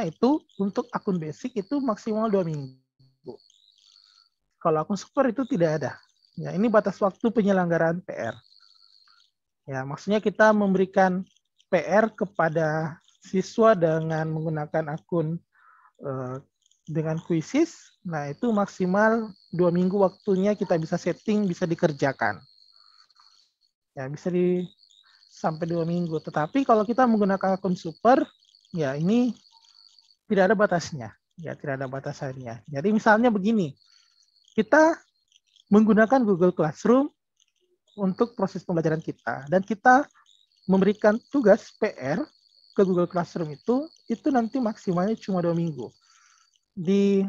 itu untuk akun basic itu maksimal 2 minggu. Kalau akun super itu tidak ada. Ya, ini batas waktu penyelenggaraan PR. Ya, maksudnya kita memberikan PR kepada siswa dengan menggunakan akun dengan kuisis. Nah, itu maksimal 2 minggu waktunya kita bisa setting, bisa dikerjakan. Ya, bisa sampai 2 minggu. Tetapi kalau kita menggunakan akun super, ya ini tidak ada batasnya. Ya, tidak ada batasannya. Jadi misalnya begini, kita menggunakan Google Classroom untuk proses pembelajaran kita, dan kita memberikan tugas PR ke Google Classroom itu nanti maksimalnya cuma 2 minggu. Di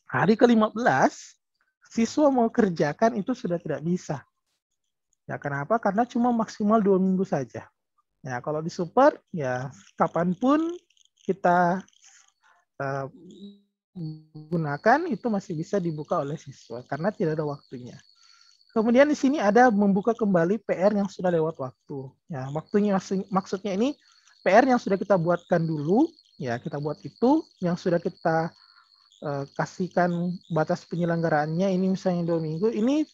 hari ke-15, siswa mau kerjakan itu sudah tidak bisa. Ya, kenapa? Karena cuma maksimal 2 minggu saja. Ya, kalau di super, ya kapanpun kita gunakan itu masih bisa dibuka oleh siswa karena tidak ada waktunya. Kemudian di sini ada membuka kembali PR yang sudah lewat waktu. Ya, waktunya maksudnya ini PR yang sudah kita buatkan dulu, ya kita buat itu, yang sudah kita kasihkan batas penyelenggaraannya ini misalnya 2 minggu, ini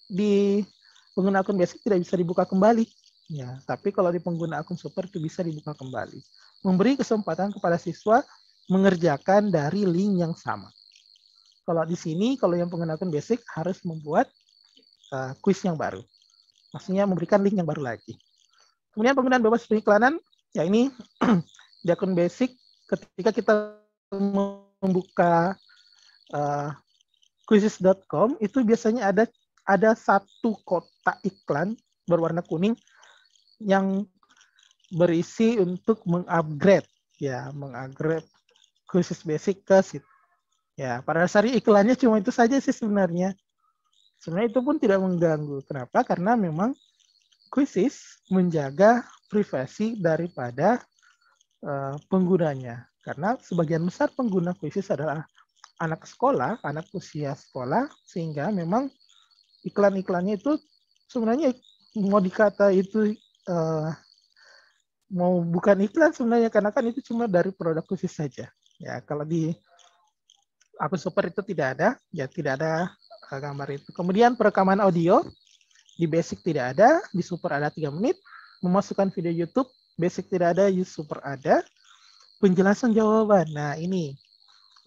di pengguna akun basic tidak bisa dibuka kembali. Ya, tapi kalau di pengguna akun super itu bisa dibuka kembali. Memberi kesempatan kepada siswa mengerjakan dari link yang sama. Kalau di sini, kalau yang pengguna akun basic harus membuat kuis yang baru. Maksudnya memberikan link yang baru lagi. Kemudian penggunaan bebas periklanan, ya ini di akun basic ketika kita membuka quizzes.com itu biasanya ada satu kotak iklan berwarna kuning yang berisi untuk mengupgrade Quizzes basic ke situ. Ya, pada dasarnya iklannya cuma itu saja sih sebenarnya. Sebenarnya itu pun tidak mengganggu. Kenapa? Karena memang Quizzes menjaga privasi daripada penggunanya. Karena sebagian besar pengguna Quizzes adalah anak sekolah, anak usia sekolah, sehingga memang iklan-iklannya itu sebenarnya mau dikata itu mau bukan iklan sebenarnya, karena kan itu cuma dari produk Quizzes saja. Ya, kalau di akun super itu tidak ada, ya tidak ada gambar itu. Kemudian perekaman audio di basic tidak ada, di super ada 3 menit. Memasukkan video YouTube, basic tidak ada, di super ada. Penjelasan jawaban. Nah, ini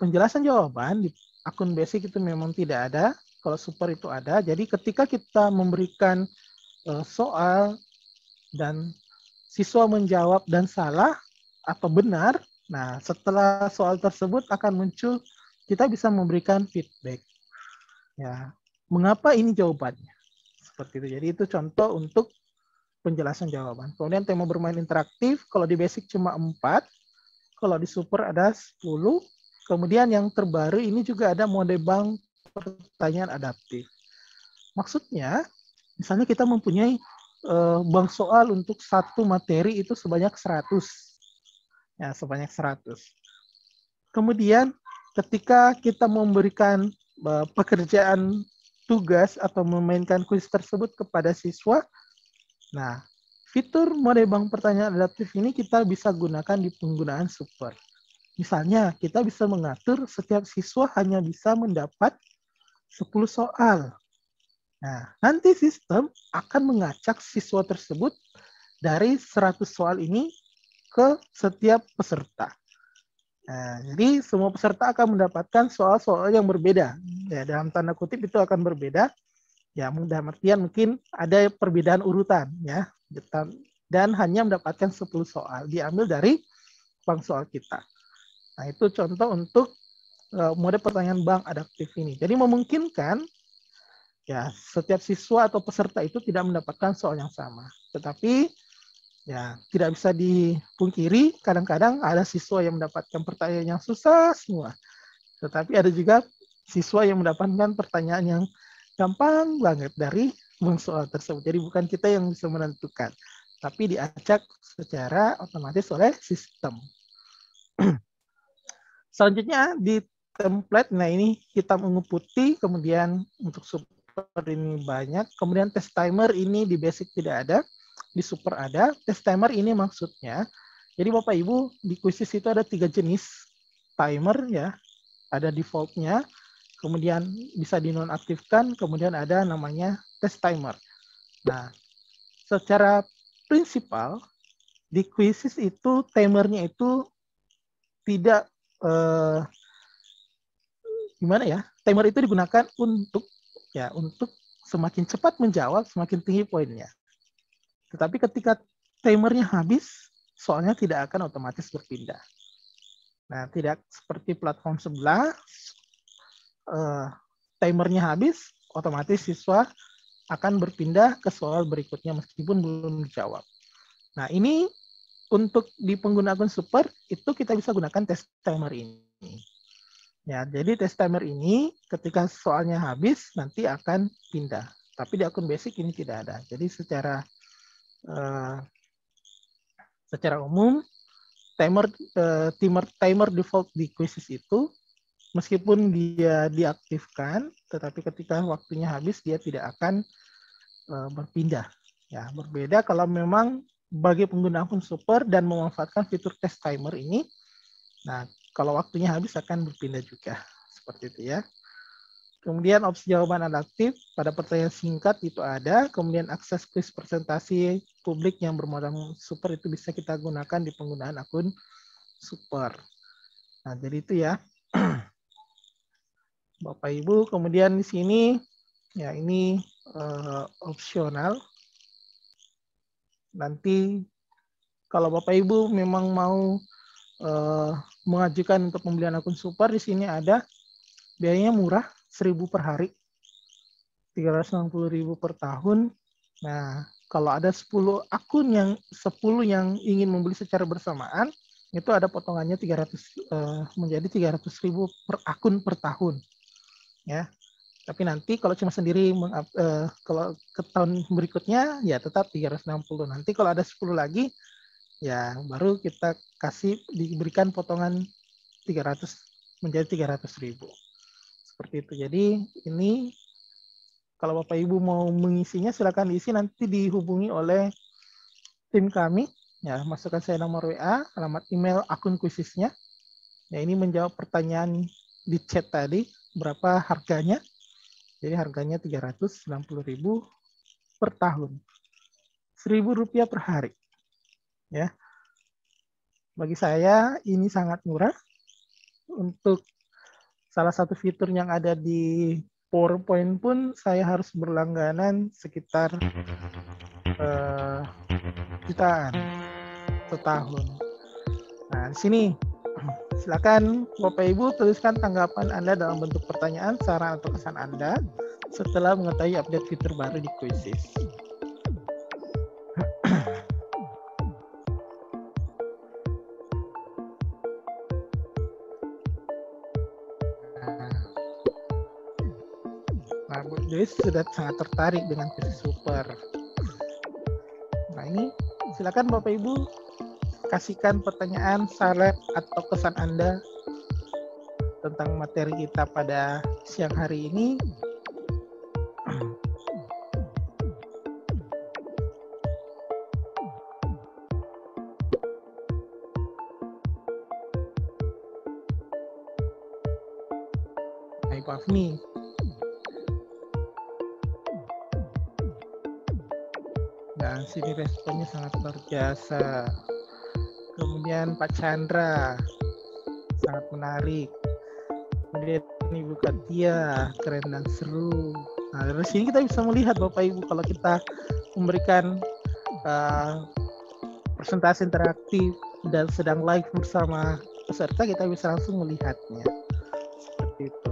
penjelasan jawaban di akun basic itu memang tidak ada, kalau super itu ada. Jadi ketika kita memberikan soal dan siswa menjawab dan salah atau benar, nah setelah soal tersebut akan muncul, kita bisa memberikan feedback. Ya, mengapa ini jawabannya? Seperti itu. Jadi itu contoh untuk penjelasan jawaban. Kemudian tema bermain interaktif, kalau di basic cuma 4, kalau di super ada 10. Kemudian yang terbaru ini juga ada mode bank pertanyaan adaptif. Maksudnya, misalnya kita mempunyai bank soal untuk satu materi itu sebanyak 100. Ya, sebanyak 100. Kemudian ketika kita memberikan pekerjaan tugas atau memainkan kuis tersebut kepada siswa, nah fitur mode bank pertanyaan adaptif ini kita bisa gunakan di penggunaan super. Misalnya kita bisa mengatur setiap siswa hanya bisa mendapat 10 soal. Nah, nanti sistem akan mengacak siswa tersebut dari 100 soal ini ke setiap peserta. Nah, jadi semua peserta akan mendapatkan soal-soal yang berbeda. Ya, dalam tanda kutip itu akan berbeda. Ya, dalam artian mungkin ada perbedaan urutan, ya, dan hanya mendapatkan 10 soal diambil dari bank soal kita. Nah, itu contoh untuk mode pertanyaan bank adaptif ini. Jadi memungkinkan ya setiap siswa atau peserta itu tidak mendapatkan soal yang sama. Tetapi ya tidak bisa dipungkiri, kadang-kadang ada siswa yang mendapatkan pertanyaan yang susah semua. Tetapi ada juga siswa yang mendapatkan pertanyaan yang gampang banget dari soal tersebut. Jadi bukan kita yang bisa menentukan, tapi diacak secara otomatis oleh sistem. Selanjutnya di template, nah ini kita mengumpul putih, kemudian untuk super ini banyak, kemudian test timer ini di basic tidak ada, di super ada. Test timer ini maksudnya, jadi Bapak Ibu di quizzes itu ada 3 jenis timer ya, ada defaultnya, kemudian bisa dinonaktifkan, kemudian ada namanya test timer. Nah, secara prinsipal di quizzes itu timernya itu tidak gimana ya? Timer itu digunakan untuk semakin cepat menjawab, semakin tinggi poinnya. Tetapi ketika timernya habis, soalnya tidak akan otomatis berpindah. Nah, tidak seperti platform sebelah, timernya habis, otomatis siswa akan berpindah ke soal berikutnya meskipun belum dijawab. Nah, ini untuk di pengguna akun super, itu kita bisa gunakan test timer ini. Ya, jadi test timer ini ketika soalnya habis nanti akan pindah. Tapi di akun basic ini tidak ada. Jadi secara umum timer default di quizzes itu meskipun dia diaktifkan, tetapi ketika waktunya habis dia tidak akan berpindah. Ya, berbeda kalau memang bagi pengguna akun super dan memanfaatkan fitur test timer ini, nah kalau waktunya habis akan berpindah juga. Seperti itu ya. Kemudian opsi jawaban adaptif pada pertanyaan singkat itu ada. Kemudian akses quiz presentasi publik yang bermodal super itu bisa kita gunakan di penggunaan akun super. Nah, jadi itu ya. Bapak Ibu, kemudian di sini ya ini opsional. Nanti kalau Bapak Ibu memang mau mengajukan untuk pembelian akun super, di sini ada biayanya murah, 1.000 per hari, 360.000 per tahun. Nah, kalau ada 10 akun yang ingin membeli secara bersamaan, itu ada potongannya menjadi 300.000 per akun per tahun. Ya. Tapi nanti kalau cuma sendiri kalau ke tahun berikutnya ya tetap 360. Nanti kalau ada 10 lagi ya baru kita diberikan potongan 300 menjadi 300.000. Seperti itu. Jadi ini kalau Bapak Ibu mau mengisinya silakan diisi, nanti dihubungi oleh tim kami. Ya, masukkan saya nomor WA, alamat email, akun quizesnya. Ya, ini menjawab pertanyaan di chat tadi, berapa harganya. Jadi harganya 360.000 per tahun. Rp1.000 per hari. Ya. Bagi saya ini sangat murah. Untuk salah satu fitur yang ada di PowerPoint pun saya harus berlangganan sekitar jutaan setahun. Nah, di sini silakan Bapak Ibu tuliskan tanggapan Anda dalam bentuk pertanyaan, saran atau kesan Anda setelah mengetahui update fitur baru di Quizzes. Nah, Bu Joyce sudah sangat tertarik dengan Quizzes Super. Nah, ini silakan Bapak Ibu kasihkan pertanyaan, saran atau kesan Anda tentang materi kita pada siang hari ini. Hai Pak Afni. Dan sini responnya sangat luar biasa. Kemudian Pak Chandra, sangat menarik. Kemudian Ibu Katia, keren dan seru. Nah, dari sini kita bisa melihat Bapak Ibu kalau kita memberikan presentasi interaktif dan sedang live bersama peserta, kita bisa langsung melihatnya. Seperti itu.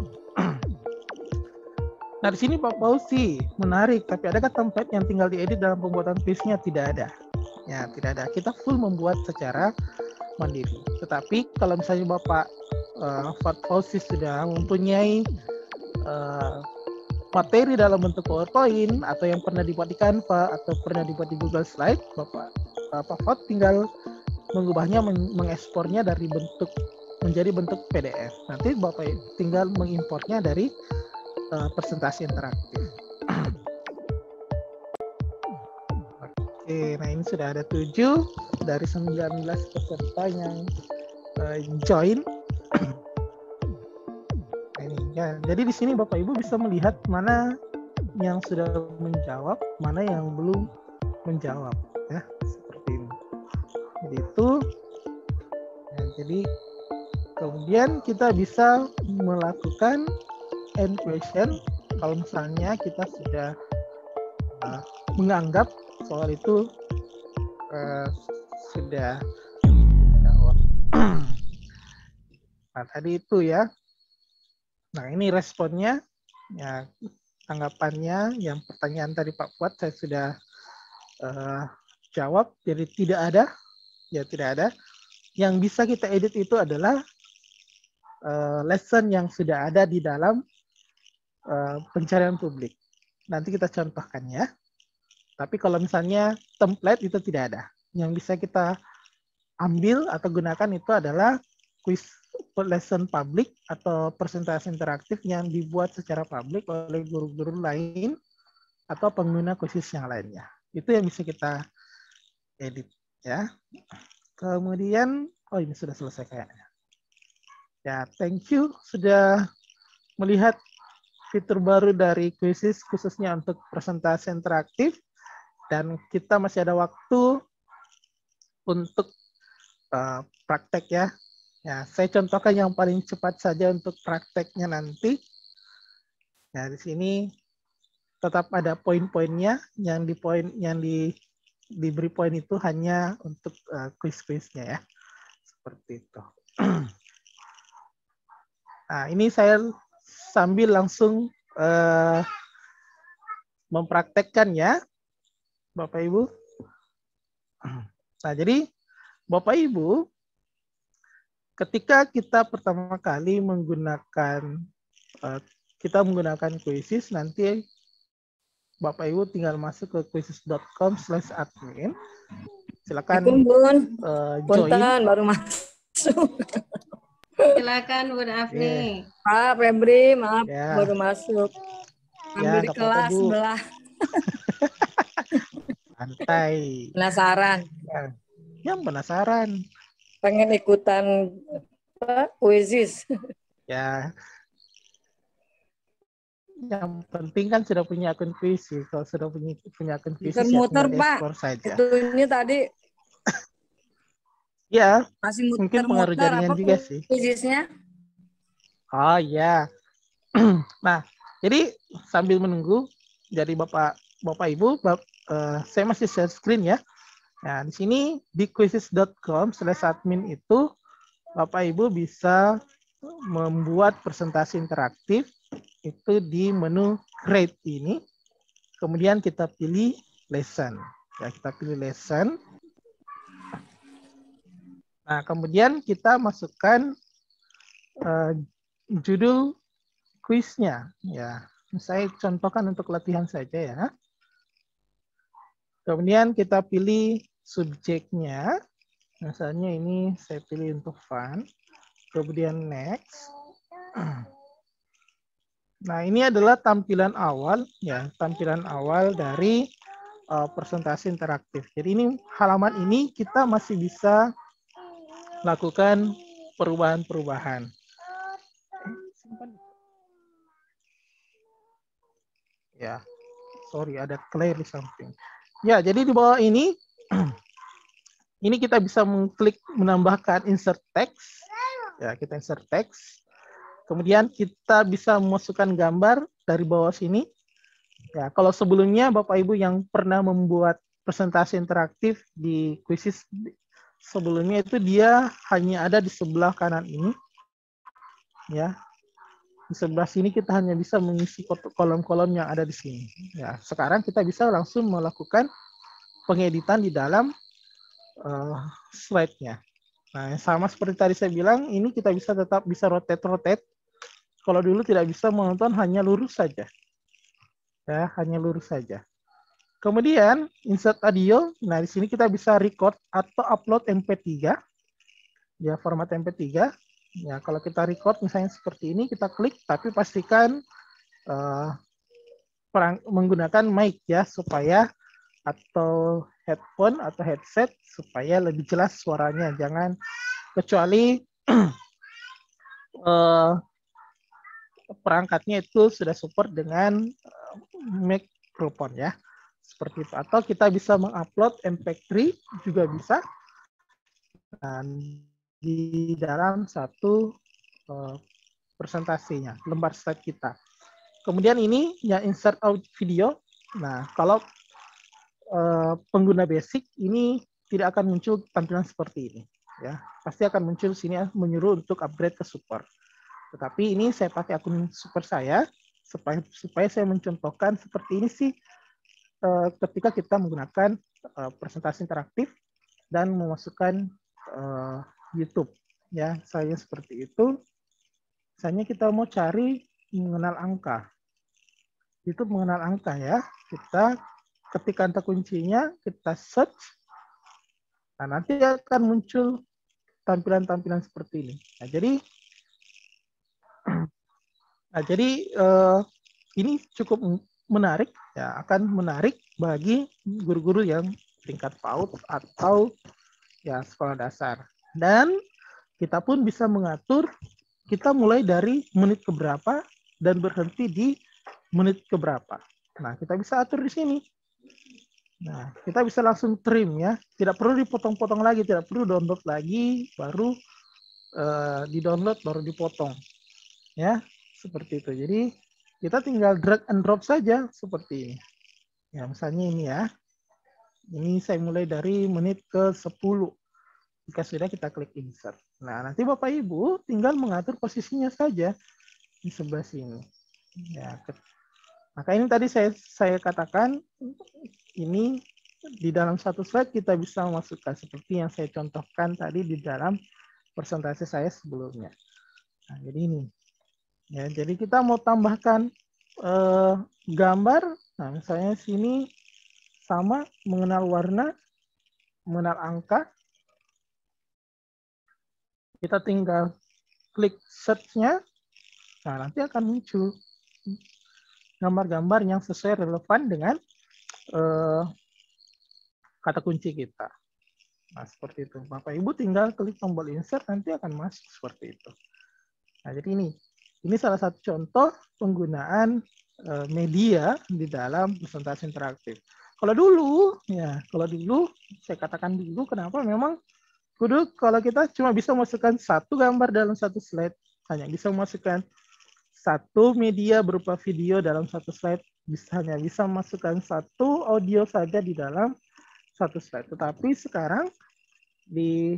Nah, di sini Pak Fauzi, menarik, tapi adakah template yang tinggal diedit dalam pembuatan quiznya? Tidak ada. Ya, tidak ada. Kita full membuat secara mandiri. Tetapi kalau misalnya Bapak Fauzi sudah mempunyai materi dalam bentuk PowerPoint atau yang pernah dibuat di Canva atau pernah dibuat di Google Slide, Bapak Fot tinggal mengubahnya, mengekspornya dari bentuk menjadi bentuk PDF. Nanti Bapak tinggal mengimportnya dari presentasi interaktif. Oke, nah ini sudah ada 7 dari 19 peserta yang join. Ya, jadi di sini Bapak Ibu bisa melihat mana yang sudah menjawab, mana yang belum menjawab, ya seperti ini. Jadi itu, ya, jadi kemudian kita bisa melakukan end question kalau misalnya kita sudah menganggap soal itu sudah menjawab. Nah tadi itu ya. Nah, ini responnya, ya tanggapannya, yang pertanyaan tadi Pak Fuad saya sudah jawab, jadi tidak ada, ya tidak ada. Yang bisa kita edit itu adalah lesson yang sudah ada di dalam pencarian publik. Nanti kita contohkan ya. Tapi kalau misalnya template itu tidak ada. Yang bisa kita ambil atau gunakan itu adalah quiz lesson publik atau presentasi interaktif yang dibuat secara publik oleh guru-guru lain atau pengguna khusus yang lainnya. Itu yang bisa kita edit ya. Kemudian, oh ini sudah selesai kayaknya. Ya, thank you sudah melihat fitur baru dari Quizizz khususnya untuk presentasi interaktif, dan kita masih ada waktu untuk praktek ya. Ya, saya contohkan yang paling cepat saja untuk prakteknya nanti. Ya, di sini tetap ada poin-poinnya, yang diberi poin itu hanya untuk quiz-quiznya ya. Seperti itu. Nah, ini saya sambil langsung mempraktekkan ya, Bapak Ibu. Nah, jadi Bapak Ibu, ketika kita pertama kali menggunakan Quizizz, nanti Bapak Ibu tinggal masuk ke quizizz.com/admin. Silakan join. Baru masuk. Silakan Bu Afni. Pak Febri, maaf baru masuk. Ambil di kelas apa-apa, sebelah. Santai. Penasaran. Yang penasaran. Pengen ikutan Quizizz. Ya. Yang penting kan sudah punya akun Quizizz. Kalau sudah punya akun Quizizz ya tinggal ekspor saja. Itu ini tadi. Ya, masih mungkin pengaruh jaringan juga sih. Quizizz-nya? Oh ya. Nah, jadi sambil menunggu, jadi Bapak Ibu, saya masih share screen ya. Nah, di sini di quizizz.com/admin itu Bapak Ibu bisa membuat presentasi interaktif itu di menu Create ini. Kemudian kita pilih lesson. Ya, kita pilih lesson. Nah, kemudian kita masukkan judul kuisnya. Ya, saya contohkan untuk latihan saja ya. Kemudian kita pilih subjeknya. Misalnya ini saya pilih untuk fun. Kemudian next. Nah, ini adalah tampilan awal ya, tampilan awal dari presentasi interaktif. Jadi ini halaman ini kita masih bisa lakukan perubahan-perubahan. Ya, sorry ada clearly something. Ya, jadi di bawah ini kita bisa mengklik menambahkan insert text. Ya, kita insert text. Kemudian kita bisa memasukkan gambar dari bawah sini. Ya, kalau sebelumnya Bapak Ibu yang pernah membuat presentasi interaktif di Quizizz sebelumnya itu dia hanya ada di sebelah kanan ini. Ya. Di sebelah sini kita hanya bisa mengisi kolom-kolom yang ada di sini. Ya, sekarang kita bisa langsung melakukan pengeditan di dalam slide-nya. Nah, sama seperti tadi saya bilang, ini kita bisa tetap bisa rotate Kalau dulu tidak bisa menonton hanya lurus saja. Ya, hanya lurus saja. Kemudian insert audio. Nah, di sini kita bisa record atau upload MP3. Ya, format MP3. Ya, kalau kita record misalnya seperti ini, kita klik, tapi pastikan menggunakan mic ya, supaya atau headphone atau headset supaya lebih jelas suaranya. Jangan kecuali perangkatnya itu sudah support dengan mikrofon ya, seperti itu. Atau kita bisa mengupload MP3 juga bisa, dan di dalam satu presentasinya, lembar slide kita. Kemudian ini yang insert video. Nah, kalau pengguna basic ini tidak akan muncul tampilan seperti ini ya, pasti akan muncul sini ya, menyuruh untuk upgrade ke super. Tetapi ini saya pakai akun super saya supaya saya mencontohkan seperti ini sih ketika kita menggunakan presentasi interaktif dan memasukkan YouTube ya. Saya seperti itu. Misalnya kita mau cari mengenal angka, YouTube mengenal angka ya, kita ketik kata kuncinya, kita search, nah nanti akan muncul tampilan-tampilan seperti ini. Nah jadi ini cukup menarik ya, akan menarik bagi guru-guru yang tingkat PAUD atau ya sekolah dasar. Dan kita pun bisa mengatur, kita mulai dari menit keberapa dan berhenti di menit keberapa. Nah, kita bisa atur di sini. Nah, kita bisa langsung trim ya. Tidak perlu dipotong-potong lagi, tidak perlu download lagi, baru di-download, baru dipotong. Ya, seperti itu. Jadi, kita tinggal drag and drop saja seperti ini. Ya, misalnya ini ya. Ini saya mulai dari menit ke-10. Jika sudah, kita klik insert. Nah, nanti Bapak Ibu tinggal mengatur posisinya saja di sebelah sini. Ya, maka ini tadi saya katakan, ini di dalam satu slide kita bisa memasukkan seperti yang saya contohkan tadi di dalam presentasi saya sebelumnya. Nah, jadi ini. Ya, jadi kita mau tambahkan gambar. Nah, misalnya sini sama mengenal warna, mengenal angka. Kita tinggal klik search-nya. Nah, nanti akan muncul gambar-gambar yang sesuai relevan dengan kata kunci kita. Nah, seperti itu. Bapak Ibu tinggal klik tombol insert, nanti akan masuk seperti itu. Nah, jadi ini salah satu contoh penggunaan media di dalam presentasi interaktif. Kalau dulu saya katakan dulu kenapa memang kalau kita cuma bisa memasukkan satu gambar dalam satu slide, hanya bisa memasukkan satu media berupa video dalam satu slide, hanya bisa memasukkan satu audio saja di dalam satu slide. Tetapi sekarang di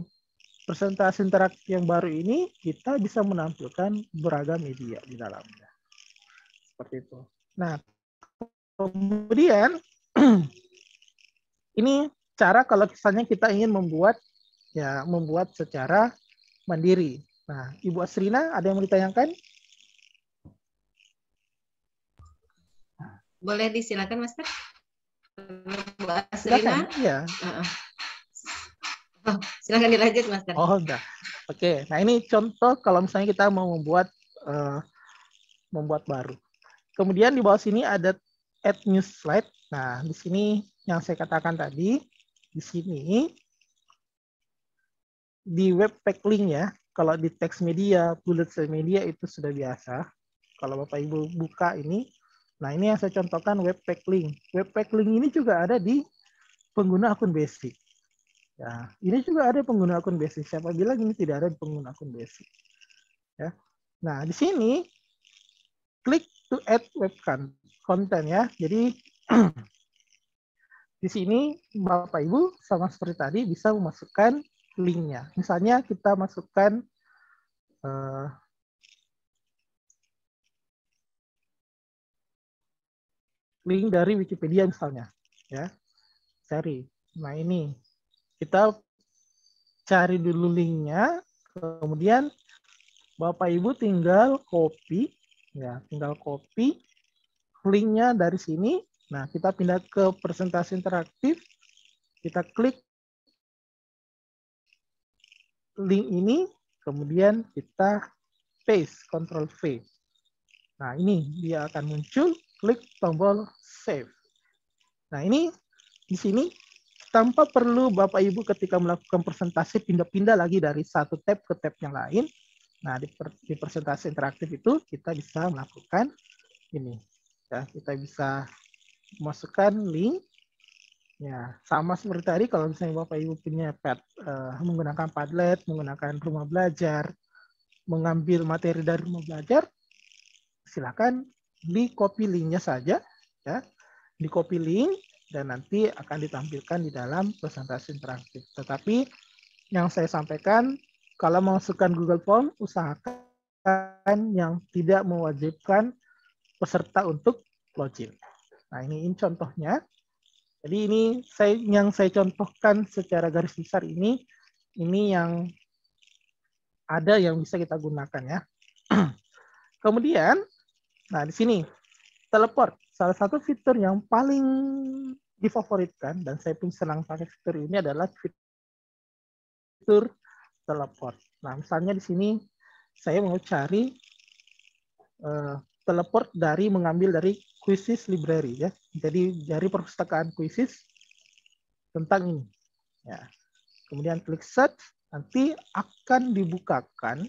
presentasi interaktif yang baru ini, kita bisa menampilkan beragam media di dalamnya. Seperti itu. Nah, kemudian ini cara kalau misalnya kita ingin membuat secara mandiri. Nah, Ibu Asrina, ada yang mau ditanyakan? Boleh disilakan, Master. Bu Asrina. Iya. Oh, silakan dilanjut, Master. Oh, enggak. Oke, nah ini contoh kalau misalnya kita mau membuat baru. Kemudian di bawah sini ada add new slide. Nah, di sini yang saya katakan tadi, di sini di web pack link ya. Kalau di teks media, bullet media itu sudah biasa. Kalau Bapak Ibu buka ini, nah ini yang saya contohkan web pack link. Web pack link ini juga ada di pengguna akun basic. Ya, ini juga ada pengguna akun basic. Siapa bilang ini tidak ada di pengguna akun basic? Ya. Nah, di sini klik to add web content ya. Jadi di sini Bapak Ibu sama seperti tadi bisa memasukkan linknya. Misalnya kita masukkan link dari Wikipedia misalnya, ya, cari. Nah ini kita cari dulu linknya, kemudian Bapak Ibu tinggal copy, ya, tinggal copy linknya dari sini. Nah, kita pindah ke presentasi interaktif, kita klik link ini, kemudian kita paste, Ctrl V. Nah, ini dia akan muncul, klik tombol save. Nah, ini di sini tanpa perlu Bapak Ibu ketika melakukan presentasi pindah-pindah lagi dari satu tab ke tab yang lain. Nah, di presentasi interaktif itu kita bisa melakukan ini. Ya, kita bisa masukkan link. Ya, sama seperti tadi kalau misalnya Bapak Ibu punya menggunakan Padlet, menggunakan rumah belajar, mengambil materi dari rumah belajar, silakan di copy linknya saja, ya, di copy link dan nanti akan ditampilkan di dalam presentasi interaktif. Tetapi yang saya sampaikan, kalau memasukkan Google Form, usahakan yang tidak mewajibkan peserta untuk login. Nah, ini contohnya. Jadi ini yang saya contohkan secara garis besar ini yang ada yang bisa kita gunakan, ya. Kemudian, nah di sini teleport, salah satu fitur yang paling difavoritkan dan saya pun senang pakai fitur ini adalah fitur teleport. Nah, misalnya di sini saya mau cari teleport mengambil dari Quizzes Library, ya. Jadi dari perpustakaan Quizzes tentang ini. Ya. Kemudian klik search, nanti akan dibukakan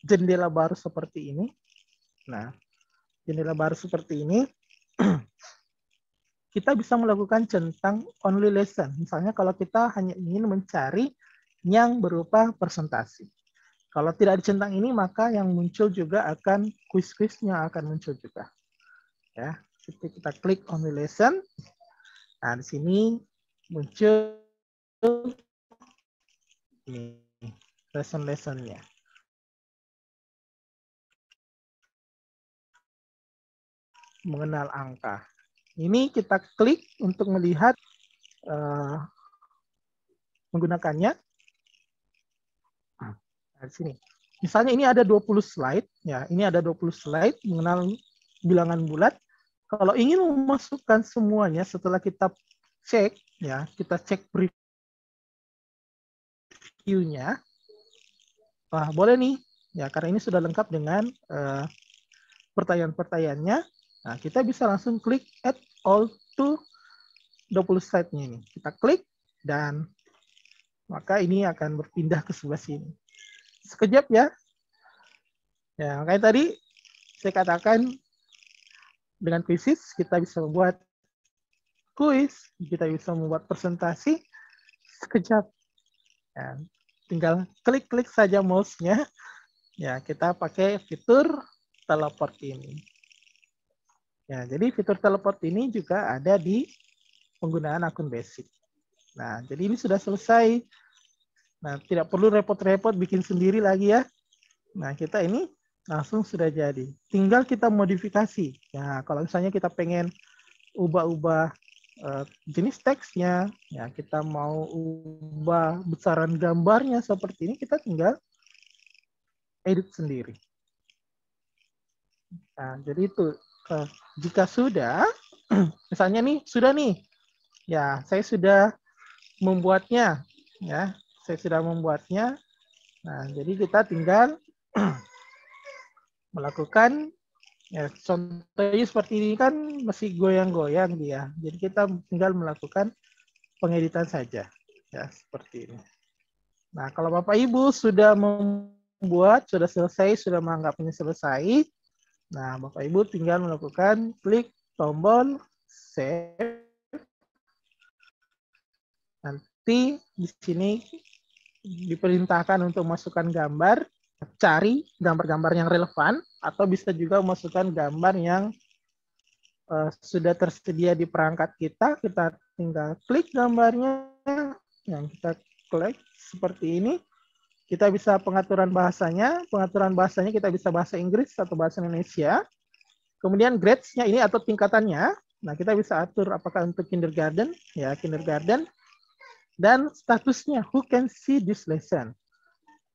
jendela baru seperti ini. Nah, jendela baru seperti ini, kita bisa melakukan centang only lesson. Misalnya kalau kita hanya ingin mencari yang berupa presentasi. Kalau tidak dicentang ini, maka yang muncul juga akan quiz-quiznya akan muncul juga. Ya, kita klik only lesson. Nah, di sini muncul ini lesson-lessonnya. Mengenal angka. Ini kita klik untuk melihat menggunakannya. Nah, di sini. Misalnya ini ada 20 slide, ya. Ini ada 20 slide mengenal bilangan bulat. Kalau ingin memasukkan semuanya setelah kita cek, ya, kita cek previewnya, wah, boleh nih, ya, karena ini sudah lengkap dengan pertanyaan-pertanyaannya. Nah, kita bisa langsung klik add all to 20 slide-nya ini. Kita klik dan maka ini akan berpindah ke sebelah sini. Sekejap, ya. Ya, kayak tadi saya katakan dengan Quizzes kita bisa membuat kuis, kita bisa membuat presentasi sekejap. Ya, tinggal klik-klik saja mouse-nya. Ya, kita pakai fitur teleport ini. Ya, jadi fitur teleport ini juga ada di penggunaan akun basic. Nah, jadi ini sudah selesai. Nah, tidak perlu repot-repot bikin sendiri lagi, ya. Nah, kita ini langsung sudah jadi. Tinggal kita modifikasi. Ya, kalau misalnya kita pengen ubah-ubah jenis teksnya, ya, kita mau ubah besaran gambarnya seperti ini, kita tinggal edit sendiri. Nah, jadi itu jika sudah, misalnya nih, sudah nih, ya, saya sudah membuatnya, ya, saya sudah membuatnya. Nah, jadi kita tinggal melakukan, ya, contohnya seperti ini kan masih goyang-goyang dia. Jadi kita tinggal melakukan pengeditan saja, ya, seperti ini. Nah, kalau Bapak Ibu sudah membuat, sudah selesai, sudah menganggapnya selesai, nah, Bapak Ibu tinggal melakukan klik tombol save. Nanti di sini diperintahkan untuk masukkan gambar, cari gambar-gambar yang relevan, atau bisa juga masukkan gambar yang sudah tersedia di perangkat kita. Kita tinggal klik gambarnya, yang kita klik seperti ini. Kita bisa pengaturan bahasanya kita bisa bahasa Inggris atau bahasa Indonesia. Kemudian grades-nya ini atau tingkatannya, nah kita bisa atur apakah untuk kindergarten, ya, kindergarten. Dan statusnya, who can see this lesson?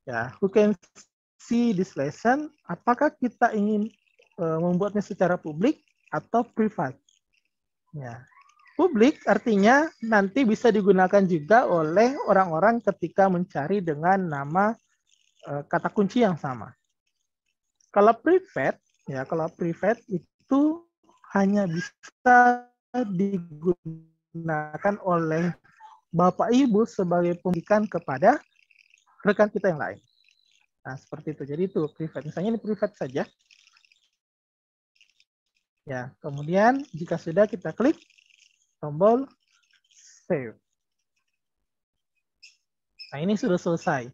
Ya, who can this lesson, apakah kita ingin membuatnya secara publik atau privat? Ya. Publik artinya nanti bisa digunakan juga oleh orang-orang ketika mencari dengan nama kata kunci yang sama. Kalau private, ya kalau private itu hanya bisa digunakan oleh Bapak Ibu sebagai pembicaraan kepada rekan kita yang lain. Nah, seperti itu. Jadi itu private. Misalnya ini private saja. Ya, kemudian jika sudah kita klik tombol save. Nah, ini sudah selesai.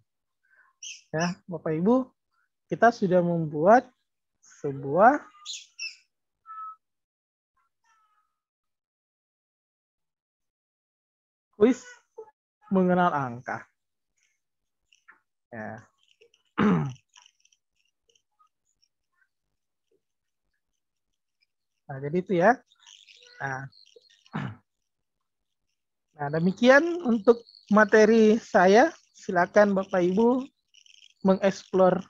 Ya, Bapak Ibu, kita sudah membuat sebuah kuis mengenal angka. Ya. Nah, jadi itu ya. Nah, demikian untuk materi saya. Silakan Bapak Ibu mengeksplor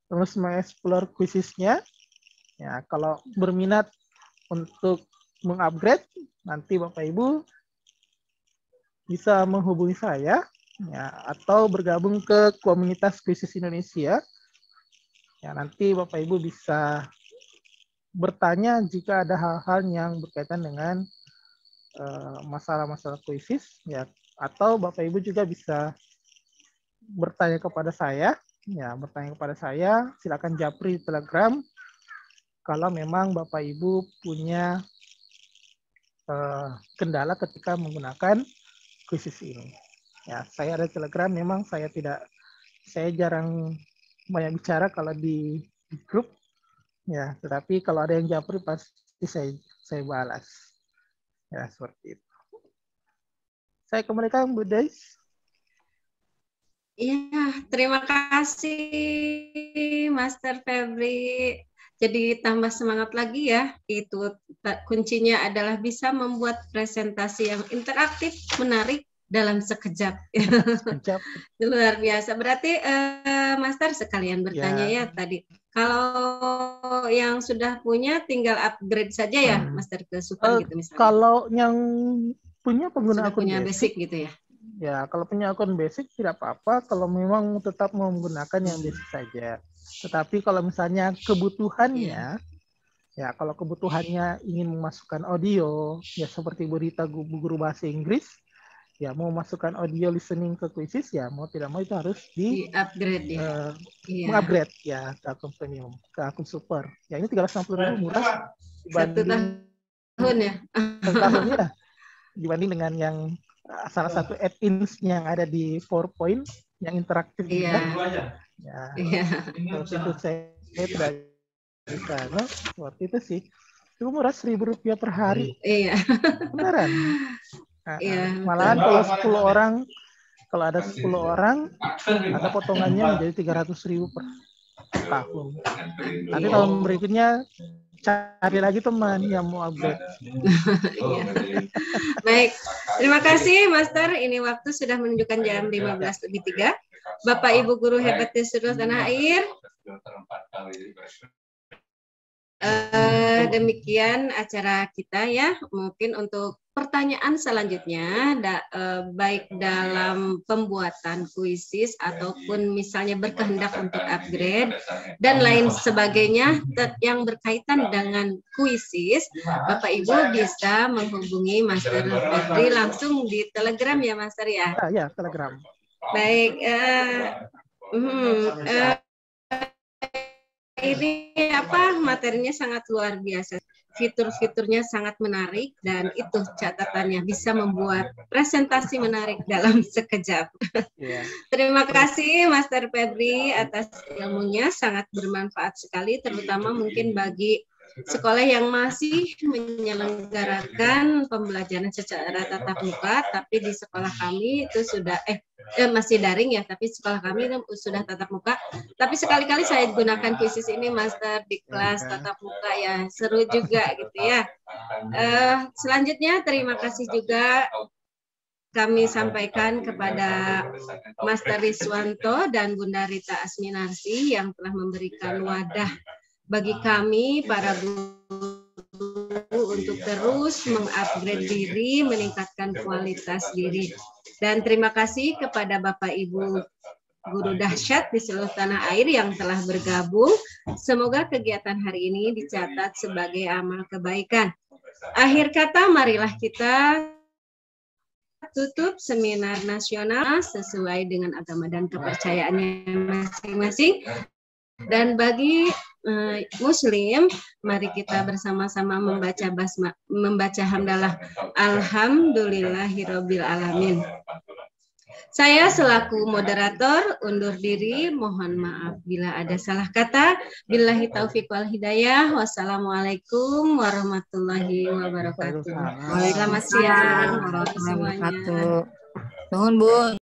terus mengeksplor kuisisnya. Ya, kalau berminat untuk mengupgrade, nanti Bapak Ibu bisa menghubungi saya, ya, atau bergabung ke komunitas kuisis Indonesia. Ya, nanti Bapak Ibu bisa bertanya jika ada hal-hal yang berkaitan dengan masalah-masalah kuisis, ya, atau Bapak Ibu juga bisa bertanya kepada saya, ya, bertanya kepada saya, silakan japri di Telegram kalau memang Bapak Ibu punya kendala ketika menggunakan kuisis ini. Ya, saya ada Telegram, memang saya jarang banyak bicara kalau di grup, ya, tetapi kalau ada yang japri pasti saya balas. Ya, seperti itu. Saya kembalikan Bu Dais. Iya, terima kasih Master Febri. Jadi tambah semangat lagi ya. Itu kuncinya adalah bisa membuat presentasi yang interaktif, menarik dalam sekejap. Sekejap. Luar biasa. Berarti Master sekalian bertanya ya tadi. Kalau yang sudah punya tinggal upgrade saja ya, Master ke super gitu misalnya. Kalau yang punya pengguna sudah akun punya basic gitu ya. Ya, kalau punya akun basic tidak apa-apa kalau memang tetap mau menggunakan yang basic saja. Tetapi kalau misalnya kebutuhannya, ya kalau kebutuhannya ingin memasukkan audio, ya seperti berita guru bahasa Inggris, ya mau masukkan audio listening ke kuisis, ya mau tidak mau itu harus di-upgrade ya. Mengupgrade ya ke akun premium, ke akun super. Ya ini 360.000 murah dibanding 1 tahun ya. 1 tahun ya. Dibanding dengan yang salah satu add-ins yang ada di PowerPoint yang interaktif juga. Ya, itu saya tidak bisa. No? Seperti itu sih. Itu murah Rp1.000 per hari. Iya. Beneran. Malahan kalau ada 10 orang, ada potongannya menjadi 300.000 per tahun. Nanti tahun berikutnya cari lagi teman yang mau upgrade. Baik, terima kasih Master. Ini waktu sudah menunjukkan jam 15:03. Bapak Ibu guru hebat di seluruh tanah air. Demikian acara kita ya. Mungkin untuk pertanyaan selanjutnya, baik dalam pembuatan kuisis ataupun misalnya berkehendak untuk upgrade dan lain sebagainya yang berkaitan dengan kuisis, Bapak Ibu bisa menghubungi Master Febri langsung di Telegram ya, Master ya? Ya, Telegram. Baik. Ini materinya sangat luar biasa. Fitur-fiturnya sangat menarik dan itu catatannya bisa membuat presentasi menarik dalam sekejap. Terima kasih Master Febri atas ilmunya, sangat bermanfaat sekali, terutama mungkin bagi sekolah yang masih menyelenggarakan pembelajaran secara tatap muka, tapi di sekolah kami itu sudah masih daring ya, tapi sekolah kami sudah tatap muka. Tapi sekali-kali saya gunakan kuisis ini Master di kelas tatap muka ya, seru juga gitu ya. Selanjutnya terima kasih juga kami sampaikan kepada Master Riswanto dan Bunda Rita Asminarsi yang telah memberikan wadah bagi kami para guru untuk terus mengupgrade diri, meningkatkan kualitas diri. Dan terima kasih kepada Bapak Ibu guru dahsyat di seluruh tanah air yang telah bergabung. Semoga kegiatan hari ini dicatat sebagai amal kebaikan. Akhir kata, marilah kita tutup seminar nasional sesuai dengan agama dan kepercayaannya masing-masing. Dan bagi Muslim, mari kita bersama-sama membaca hamdalah Alhamdulillahirabbil alamin. Saya selaku moderator undur diri, mohon maaf bila ada salah kata. Billahi taufiq wal hidayah. Wassalamualaikum warahmatullahi wabarakatuh. Selamat siang semuanya. Nuhun, Bun.